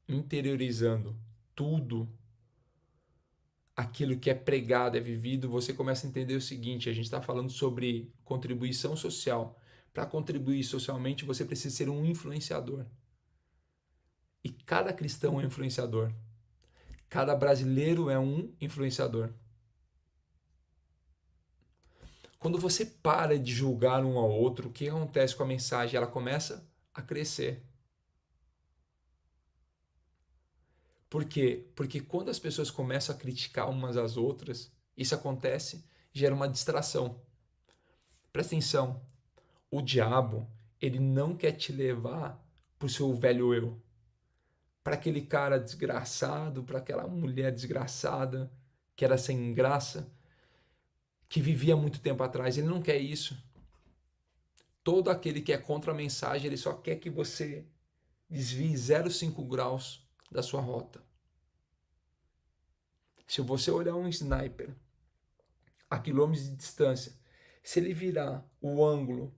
interiorizando tudo aquilo que é pregado, é vivido, você começa a entender o seguinte: a gente está falando sobre contribuição social. Para contribuir socialmente, você precisa ser um influenciador. E cada cristão é um influenciador. Cada brasileiro é um influenciador. Quando você para de julgar um ao outro, o que acontece com a mensagem? Ela começa a crescer. Por quê? Porque quando as pessoas começam a criticar umas às outras, isso acontece, gera uma distração. Presta atenção, o diabo, ele não quer te levar pro seu velho eu, para aquele cara desgraçado, para aquela mulher desgraçada, que era sem graça, que vivia muito tempo atrás. Ele não quer isso. Todo aquele que é contra a mensagem, ele só quer que você desvie 0,5 graus da sua rota. Se você olhar um sniper a quilômetros de distância, se ele virar o ângulo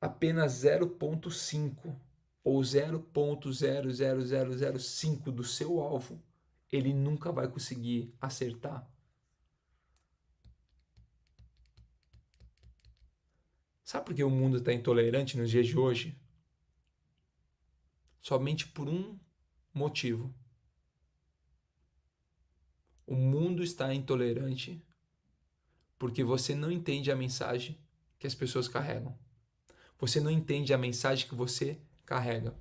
apenas 0,5 ou 0,00005 do seu alvo, ele nunca vai conseguir acertar. Sabe por que o mundo está intolerante nos dias de hoje? Somente por um motivo. O mundo está intolerante porque você não entende a mensagem que as pessoas carregam. Você não entende a mensagem que você carrega.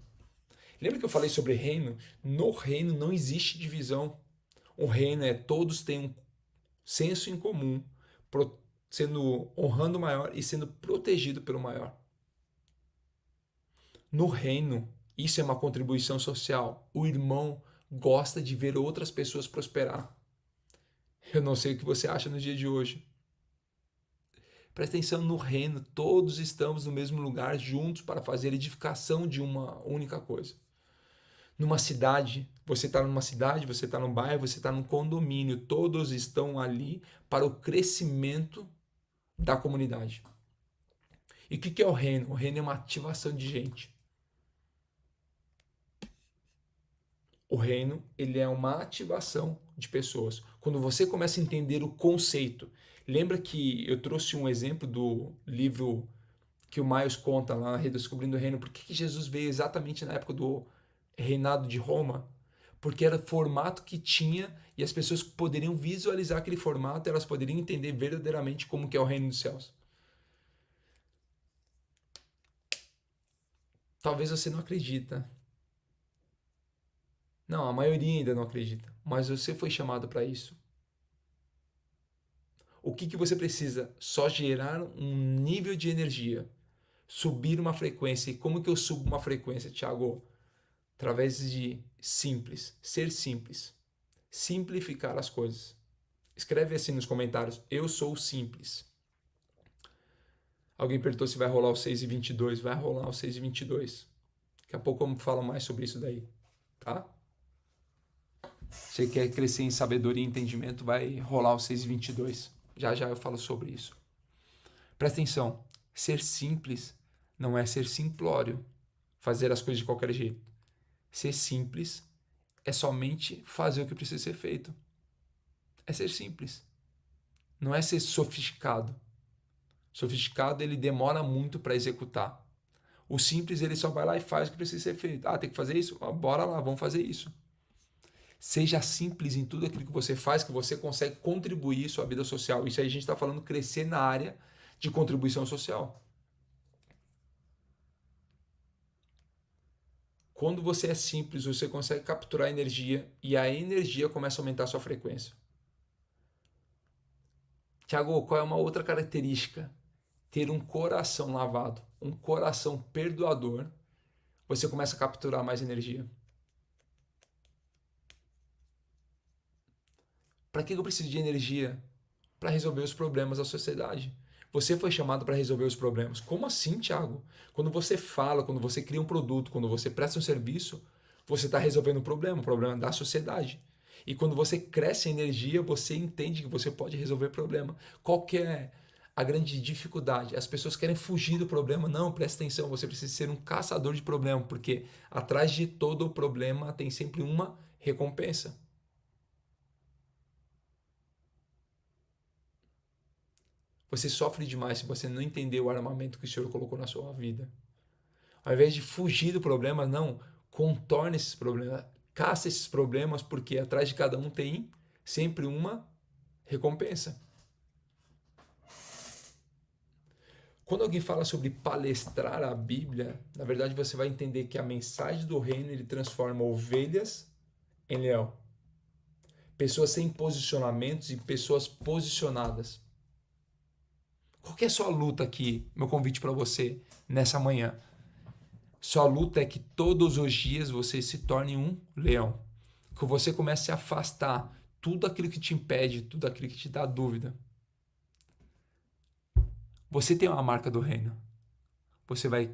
Lembra que eu falei sobre reino? No reino não existe divisão. O reino é todos têm um senso em comum, sendo honrando o maior e sendo protegido pelo maior. No reino, isso é uma contribuição social. O irmão gosta de ver outras pessoas prosperar. Eu não sei o que você acha no dia de hoje. Presta atenção, no reino, todos estamos no mesmo lugar juntos para fazer edificação de uma única coisa. Numa cidade, você está numa cidade, você está num bairro, você está num condomínio, todos estão ali para o crescimento da comunidade. E o que é o reino? O reino é uma ativação de gente. O reino, ele é uma ativação de pessoas. Quando você começa a entender o conceito, lembra que eu trouxe um exemplo do livro que o Miles conta lá, Redescobrindo o Reino, por que Jesus veio exatamente na época do reinado de Roma? Porque era o formato que tinha e as pessoas poderiam visualizar aquele formato, elas poderiam entender verdadeiramente como que é o reino dos céus. Talvez você não acredita. Não, a maioria ainda não acredita, mas você foi chamado para isso. O que você precisa? Só gerar um nível de energia, subir uma frequência. E como que eu subo uma frequência, Thiago? Através de simples, ser simples, simplificar as coisas. Escreve assim nos comentários, eu sou simples. Alguém perguntou se vai rolar o 6:22, vai rolar o 6:22. Daqui a pouco eu falo mais sobre isso daí, tá? Você quer crescer em sabedoria e entendimento, vai rolar o 6:22. Já já eu falo sobre isso. Presta atenção, ser simples não é ser simplório, fazer as coisas de qualquer jeito. Ser simples é somente fazer o que precisa ser feito. É ser simples. Não é ser sofisticado. Sofisticado, ele demora muito para executar. O simples, ele só vai lá e faz o que precisa ser feito. Ah, tem que fazer isso? Ah, bora lá, vamos fazer isso. Seja simples em tudo aquilo que você faz, que você consegue contribuir sua vida social. Isso aí a gente está falando crescer na área de contribuição social. Quando você é simples, você consegue capturar energia e a energia começa a aumentar a sua frequência. Tiago, qual é uma outra característica? Ter um coração lavado, um coração perdoador, você começa a capturar mais energia. Para que eu preciso de energia? Para resolver os problemas da sociedade. Você foi chamado para resolver os problemas. Como assim, Thiago? Quando você fala, quando você cria um produto, quando você presta um serviço, você está resolvendo o problema da sociedade. E quando você cresce em energia, você entende que você pode resolver o problema. Qual que é a grande dificuldade? As pessoas querem fugir do problema. Não, presta atenção, você precisa ser um caçador de problema, porque atrás de todo o problema tem sempre uma recompensa. Você sofre demais se você não entender o armamento que o Senhor colocou na sua vida. Ao invés de fugir do problema, não, contorne esses problemas, caça esses problemas, porque atrás de cada um tem sempre uma recompensa. Quando alguém fala sobre palestrar a Bíblia, na verdade você vai entender que a mensagem do reino ele transforma ovelhas em leão. Pessoas sem posicionamentos e pessoas posicionadas. Qual que é a sua luta aqui? Meu convite para você nessa manhã. Sua luta é que todos os dias você se torne um leão. Que você comece a afastar tudo aquilo que te impede, tudo aquilo que te dá dúvida. Você tem uma marca do reino. Você vai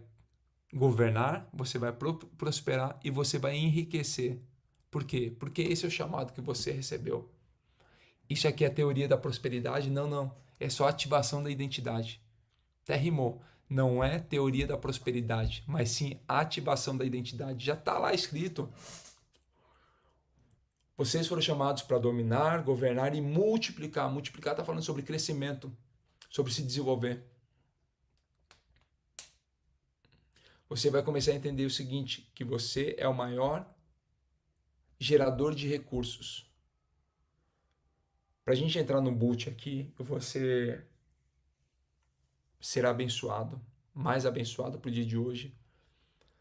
governar, você vai prosperar e você vai enriquecer. Por quê? Porque esse é o chamado que você recebeu. Isso aqui é a teoria da prosperidade? Não, não. É só ativação da identidade. Até rimou. Não é teoria da prosperidade, mas sim ativação da identidade. Já está lá escrito. Vocês foram chamados para dominar, governar e multiplicar. Multiplicar está falando sobre crescimento, sobre se desenvolver. Você vai começar a entender o seguinte, que você é o maior gerador de recursos. Para a gente entrar no boot aqui, você será abençoado, mais abençoado para o dia de hoje.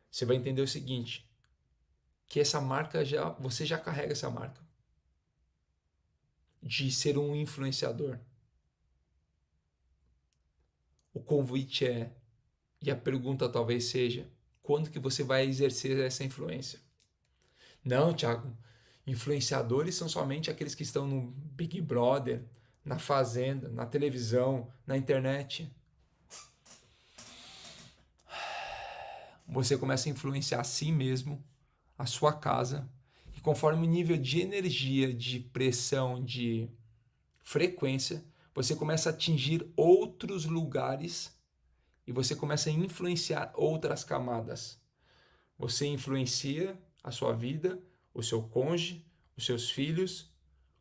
Você vai entender o seguinte, que essa marca você já carrega essa marca de ser um influenciador. O convite é, e a pergunta talvez seja, quando que você vai exercer essa influência? Não, Thiago, influenciadores são somente aqueles que estão no Big Brother, na Fazenda, na televisão, na internet. Você começa a influenciar a si mesmo, a sua casa, e conforme o nível de energia, de pressão, de frequência, você começa a atingir outros lugares e você começa a influenciar outras camadas. Você influencia a sua vida, o seu cônjuge, os seus filhos,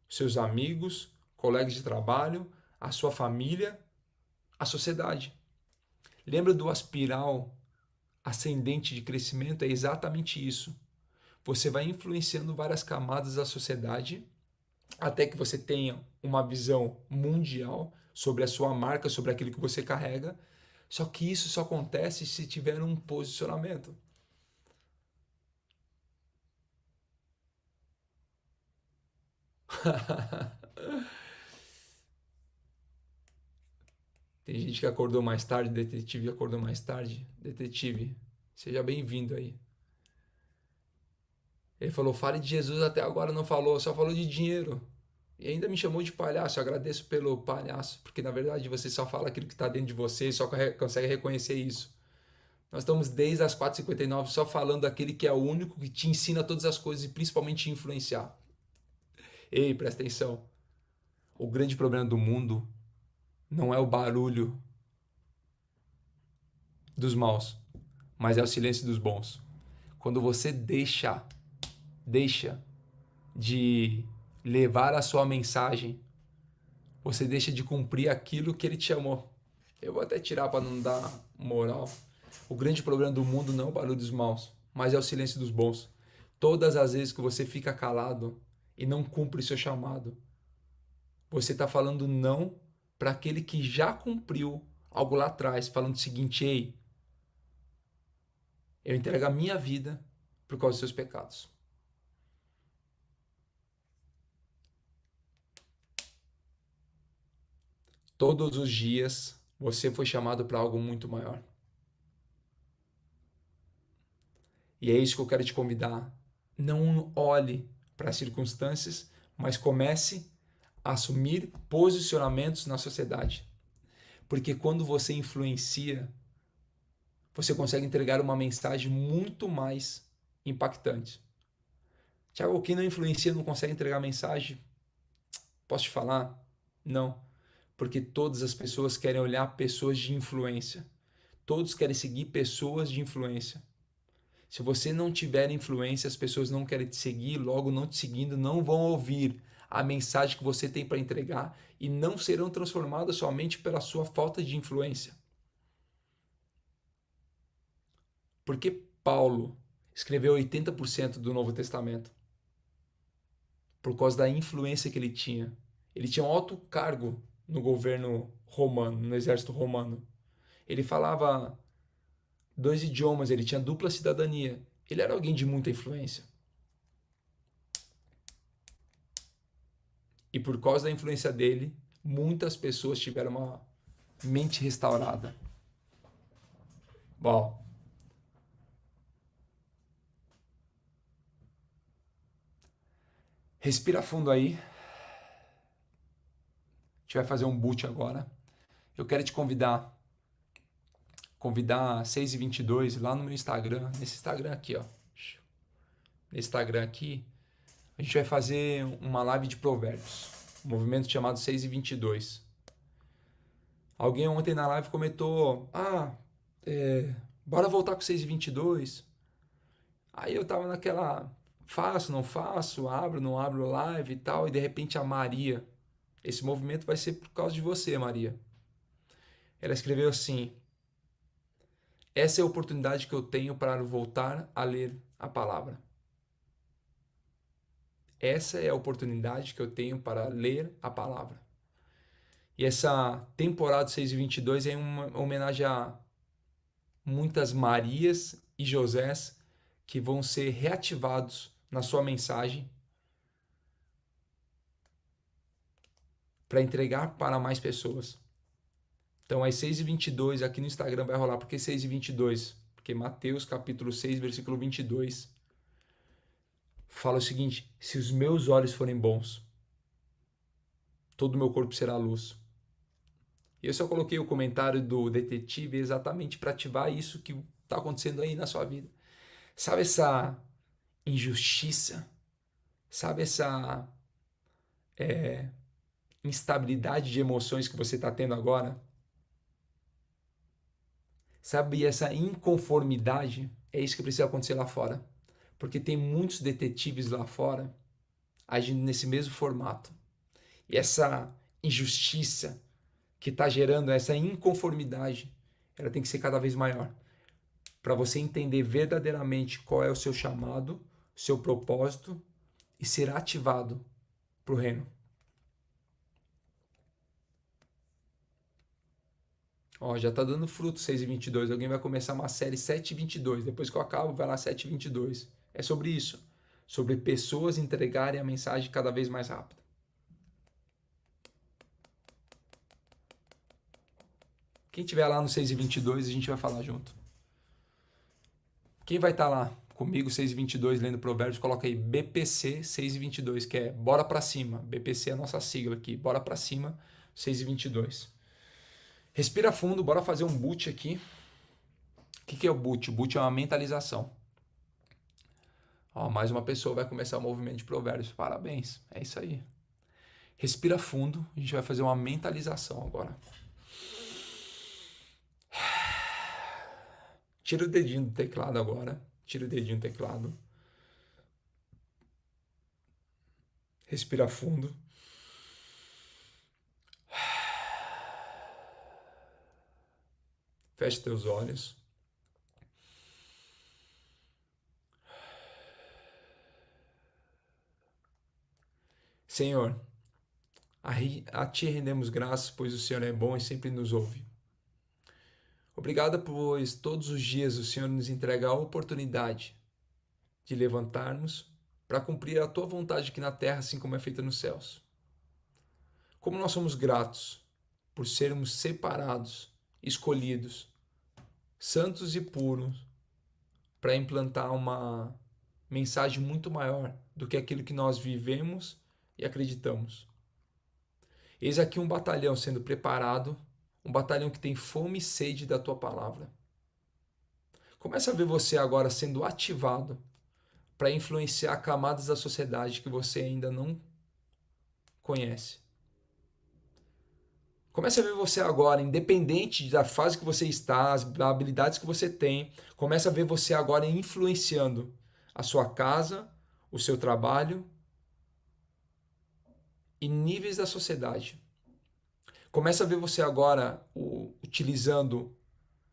os seus amigos, colegas de trabalho, a sua família, a sociedade. Lembra do espiral ascendente de crescimento? É exatamente isso. Você vai influenciando várias camadas da sociedade até que você tenha uma visão mundial sobre a sua marca, sobre aquilo que você carrega. Só que isso só acontece se tiver um posicionamento. Tem gente que acordou mais tarde, detetive acordou mais tarde. Detetive, seja bem-vindo aí. Ele falou, fale de Jesus, até agora não falou, só falou de dinheiro. E ainda me chamou de palhaço, eu agradeço pelo palhaço, porque na verdade você só fala aquilo que está dentro de você e só consegue reconhecer isso. Nós estamos desde as 4h59 só falando daquele que é o único que te ensina todas as coisas e principalmente te influenciar. Ei, presta atenção. O grande problema do mundo não é o barulho dos maus, mas é o silêncio dos bons. Quando você deixa de levar a sua mensagem, você deixa de cumprir aquilo que ele te chamou. Eu vou até tirar para não dar moral. O grande problema do mundo não é o barulho dos maus, mas é o silêncio dos bons. Todas as vezes que você fica calado e não cumpre seu chamado, você está falando não para aquele que já cumpriu algo lá atrás, falando o seguinte, ei, eu entrego a minha vida por causa dos seus pecados. Todos os dias você foi chamado para algo muito maior. E é isso que eu quero te convidar. Não olhe para as circunstâncias, mas comece a assumir posicionamentos na sociedade. Porque quando você influencia, você consegue entregar uma mensagem muito mais impactante. Tiago, quem não influencia não consegue entregar mensagem? Posso te falar? Não. Porque todas as pessoas querem olhar pessoas de influência. Todos querem seguir pessoas de influência. Se você não tiver influência, as pessoas não querem te seguir, logo não te seguindo, não vão ouvir a mensagem que você tem para entregar e não serão transformadas somente pela sua falta de influência. Porque Paulo escreveu 80% do Novo Testamento? Por causa da influência que ele tinha. Ele tinha um alto cargo no governo romano, no exército romano. Ele falava 2 idiomas, ele tinha dupla cidadania. Ele era alguém de muita influência. E por causa da influência dele, muitas pessoas tiveram uma mente restaurada. Bom, respira fundo aí. A gente vai fazer um boot agora. Eu quero te convidar 6h22 lá no meu Instagram, nesse Instagram aqui, ó. Nesse Instagram aqui, a gente vai fazer uma live de provérbios, um movimento chamado 6h22. Alguém ontem na live comentou, bora voltar com 6h22. Aí eu tava naquela, faço, não faço, abro, não abro live e tal, e de repente a Maria, esse movimento vai ser por causa de você, Maria. Ela escreveu assim: essa é a oportunidade que eu tenho para voltar a ler a palavra. Essa é a oportunidade que eu tenho para ler a palavra. E essa temporada 6h22 é uma homenagem a muitas Marias e Josés que vão ser reativados na sua mensagem para entregar para mais pessoas. Então, às 6h22 aqui no Instagram vai rolar. Por que 6h22? Porque Mateus capítulo 6, versículo 22 fala o seguinte: se os meus olhos forem bons, todo o meu corpo será luz. E eu só coloquei o comentário do detetive exatamente para ativar isso que está acontecendo aí na sua vida. Sabe essa injustiça? Sabe essa instabilidade de emoções que você está tendo agora? Sabe essa inconformidade? É isso que precisa acontecer lá fora. Porque tem muitos detetives lá fora agindo nesse mesmo formato. E essa injustiça que está gerando essa inconformidade, ela tem que ser cada vez maior. Para você entender verdadeiramente qual é o seu chamado, seu propósito e ser ativado para o reino. Ó, já está dando fruto 6h22. Alguém vai começar uma série 7h22. Depois que eu acabo, vai lá 7h22. É sobre isso. Sobre pessoas entregarem a mensagem cada vez mais rápido. Quem estiver lá no 6h22, a gente vai falar junto. Quem vai estar lá comigo 6h22 lendo Provérbios, coloca aí BPC 6h22, que é bora pra cima. BPC é a nossa sigla aqui. Bora pra cima 6h22. Respira fundo, bora fazer um boot aqui. O que é o boot? O boot é uma mentalização. Ó, mais uma pessoa vai começar o movimento de provérbios. Parabéns, é isso aí. Respira fundo, a gente vai fazer uma mentalização agora. Tira o dedinho do teclado agora. Tira o dedinho do teclado. Respira fundo. Feche teus olhos. Senhor, a Ti rendemos graças, pois o Senhor é bom e sempre nos ouve. Obrigado, pois todos os dias o Senhor nos entrega a oportunidade de levantarmos para cumprir a Tua vontade aqui na terra, assim como é feita nos céus. Como nós somos gratos por sermos separados, escolhidos, santos e puros, para implantar uma mensagem muito maior do que aquilo que nós vivemos e acreditamos. Eis aqui um batalhão sendo preparado, um batalhão que tem fome e sede da tua palavra. Começa a ver você agora sendo ativado para influenciar camadas da sociedade que você ainda não conhece. Começa a ver você agora, independente da fase que você está, as habilidades que você tem, começa a ver você agora influenciando a sua casa, o seu trabalho e níveis da sociedade. Começa a ver você agora utilizando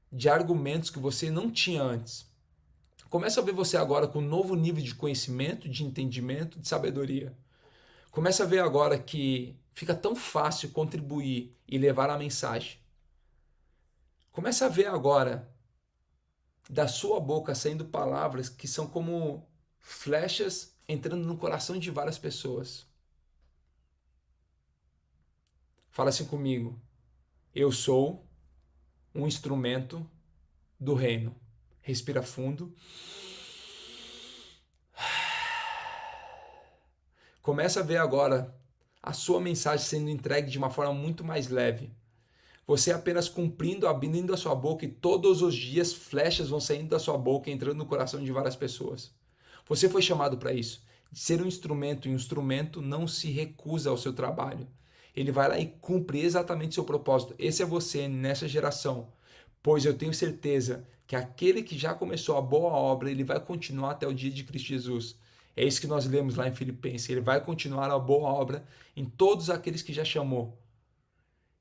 de argumentos que você não tinha antes. Começa a ver você agora com um novo nível de conhecimento, de entendimento, de sabedoria. Começa a ver agora que fica tão fácil contribuir e levar a mensagem. Começa a ver agora da sua boca saindo palavras que são como flechas entrando no coração de várias pessoas. Fala assim comigo. Eu sou um instrumento do reino. Respira fundo. Começa a ver agora a sua mensagem sendo entregue de uma forma muito mais leve. Você apenas cumprindo, abrindo a sua boca e todos os dias flechas vão saindo da sua boca e entrando no coração de várias pessoas. Você foi chamado para isso, de ser um instrumento, e um instrumento não se recusa ao seu trabalho. Ele vai lá e cumpre exatamente seu propósito. Esse é você nessa geração, pois eu tenho certeza que aquele que já começou a boa obra, ele vai continuar até o dia de Cristo Jesus. É isso que nós lemos lá em Filipenses. Ele vai continuar a boa obra em todos aqueles que já chamou.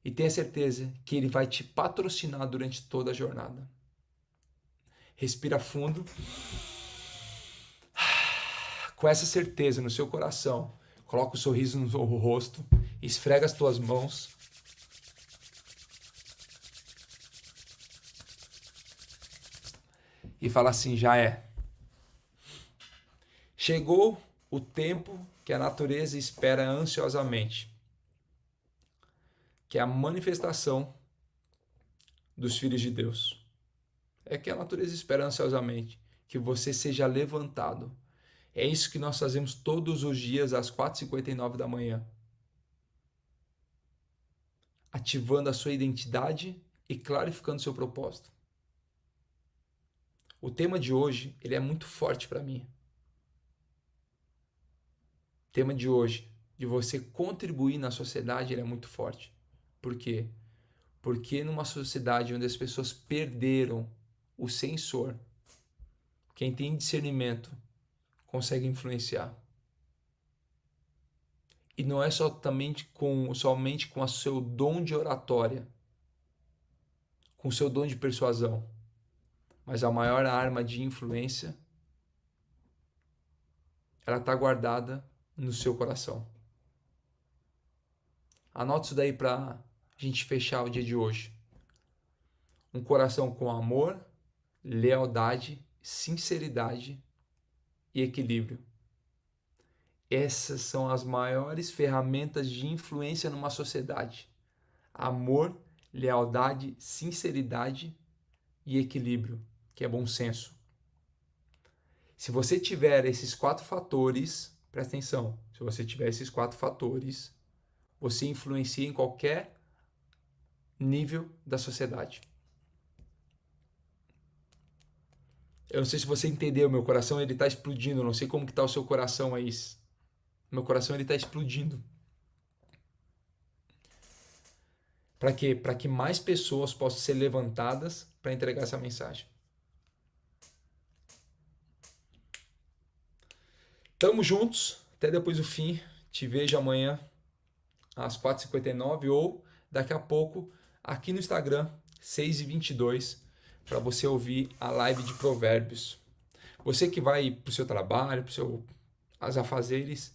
E tenha certeza que ele vai te patrocinar durante toda a jornada. Respira fundo. Com essa certeza no seu coração, coloca o sorriso no seu rosto, esfrega as tuas mãos. E fala assim, já é. Chegou o tempo que a natureza espera ansiosamente, que é a manifestação dos filhos de Deus. É que a natureza espera ansiosamente que você seja levantado. É isso que nós fazemos todos os dias às 4h59 da manhã. Ativando a sua identidade e clarificando seu propósito. O tema de hoje, ele é muito forte para mim. O tema de hoje, de você contribuir na sociedade, ele é muito forte. Por quê? Porque numa sociedade onde as pessoas perderam o sensor, quem tem discernimento consegue influenciar. E não é somente com o seu dom de oratória, com o seu dom de persuasão, mas a maior arma de influência, ela está guardada no seu coração. Anote isso daí para a gente fechar o dia de hoje. Um coração com amor, lealdade, sinceridade e equilíbrio. Essas são as maiores ferramentas de influência numa sociedade. Amor, lealdade, sinceridade e equilíbrio, que é bom senso. Se você tiver esses 4 fatores, presta atenção, se você tiver esses 4 fatores, você influencia em qualquer nível da sociedade. Eu não sei se você entendeu, meu coração ele está explodindo, eu não sei como que está o seu coração aí. Meu coração ele está explodindo. Para quê? Para que mais pessoas possam ser levantadas para entregar essa mensagem. Tamo juntos, até depois do fim. Te vejo amanhã às 4h59 ou daqui a pouco aqui no Instagram, 6h22, para você ouvir a live de Provérbios. Você que vai para o seu trabalho, para os seus afazeres,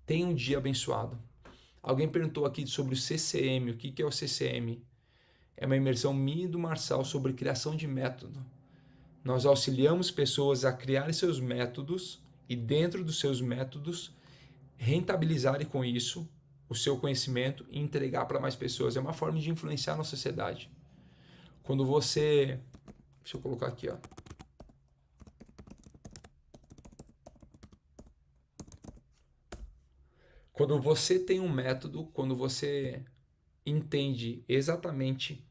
tenha um dia abençoado. Alguém perguntou aqui sobre o CCM. O que é o CCM? É uma imersão minha e do Marçal sobre criação de método. Nós auxiliamos pessoas a criarem seus métodos e dentro dos seus métodos rentabilizarem com isso o seu conhecimento e entregar para mais pessoas. É uma forma de influenciar na sociedade. Quando você... Deixa eu colocar aqui, ó. Quando você tem um método, quando você entende exatamente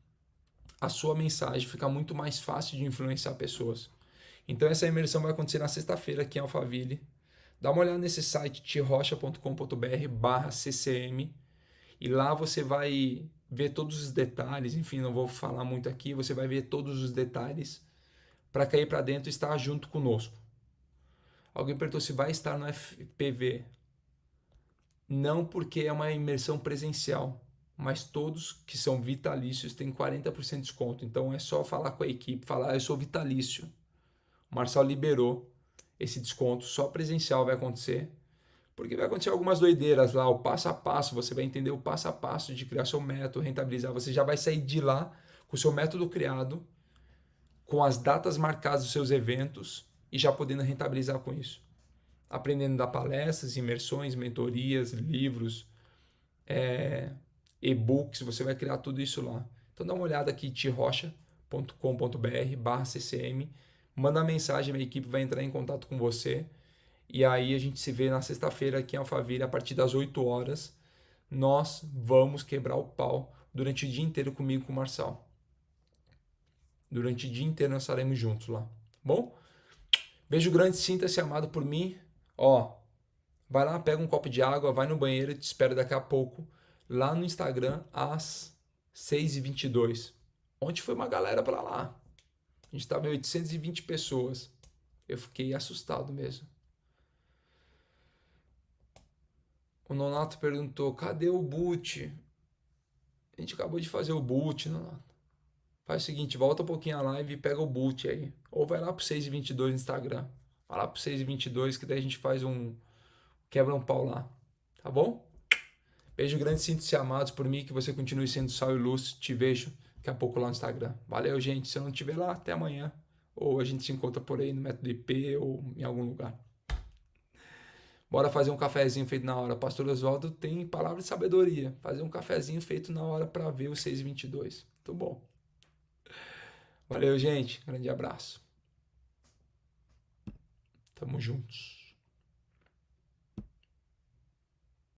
a sua mensagem, fica muito mais fácil de influenciar pessoas. Então essa imersão vai acontecer na sexta-feira aqui em Alphaville. Dá uma olhada nesse site tirocha.com.br/ccm e lá você vai ver todos os detalhes, enfim, não vou falar muito aqui, você vai ver todos os detalhes para cair para dentro e estar junto conosco. Alguém perguntou se vai estar no FPV. Não, porque é uma imersão presencial, mas todos que são vitalícios têm 40% de desconto. Então é só falar com a equipe, falar eu sou vitalício. O Marçal liberou esse desconto, só presencial vai acontecer. Porque vai acontecer algumas doideiras lá, o passo a passo, você vai entender o passo a passo de criar seu método, rentabilizar. Você já vai sair de lá com o seu método criado, com as datas marcadas dos seus eventos e já podendo rentabilizar com isso. Aprendendo a dar palestras, imersões, mentorias, livros, e-books, você vai criar tudo isso lá. Então dá uma olhada aqui, tirocha.com.br/ccm, manda uma mensagem, minha equipe vai entrar em contato com você e aí a gente se vê na sexta-feira aqui em Alphaville a partir das 8 horas. Nós vamos quebrar o pau durante o dia inteiro comigo e com o Marçal. Durante o dia inteiro nós estaremos juntos lá. Bom? Beijo grande, sinta-se amado por mim. Ó, vai lá, pega um copo de água, vai no banheiro e te espero daqui a pouco lá no Instagram às 6h22. Ontem foi uma galera pra lá. A gente tava em 820 pessoas. Eu fiquei assustado mesmo. O Nonato perguntou, cadê o boot? A gente acabou de fazer o boot, Nonato. Faz o seguinte, volta um pouquinho a live e pega o boot aí. Ou vai lá pro 6h22 no Instagram. Vai lá pro 6h22 que daí a gente faz quebra um pau lá. Tá bom? Beijo grande, sinto-se amados por mim, que você continue sendo sal e luz. Te vejo daqui a pouco lá no Instagram. Valeu, gente. Se eu não estiver lá, até amanhã. Ou a gente se encontra por aí no Método IP ou em algum lugar. Bora fazer um cafezinho feito na hora. Pastor Oswaldo tem palavra de sabedoria. Fazer um cafezinho feito na hora para ver o 6h22. Muito bom. Valeu, gente. Grande abraço. Tamo juntos.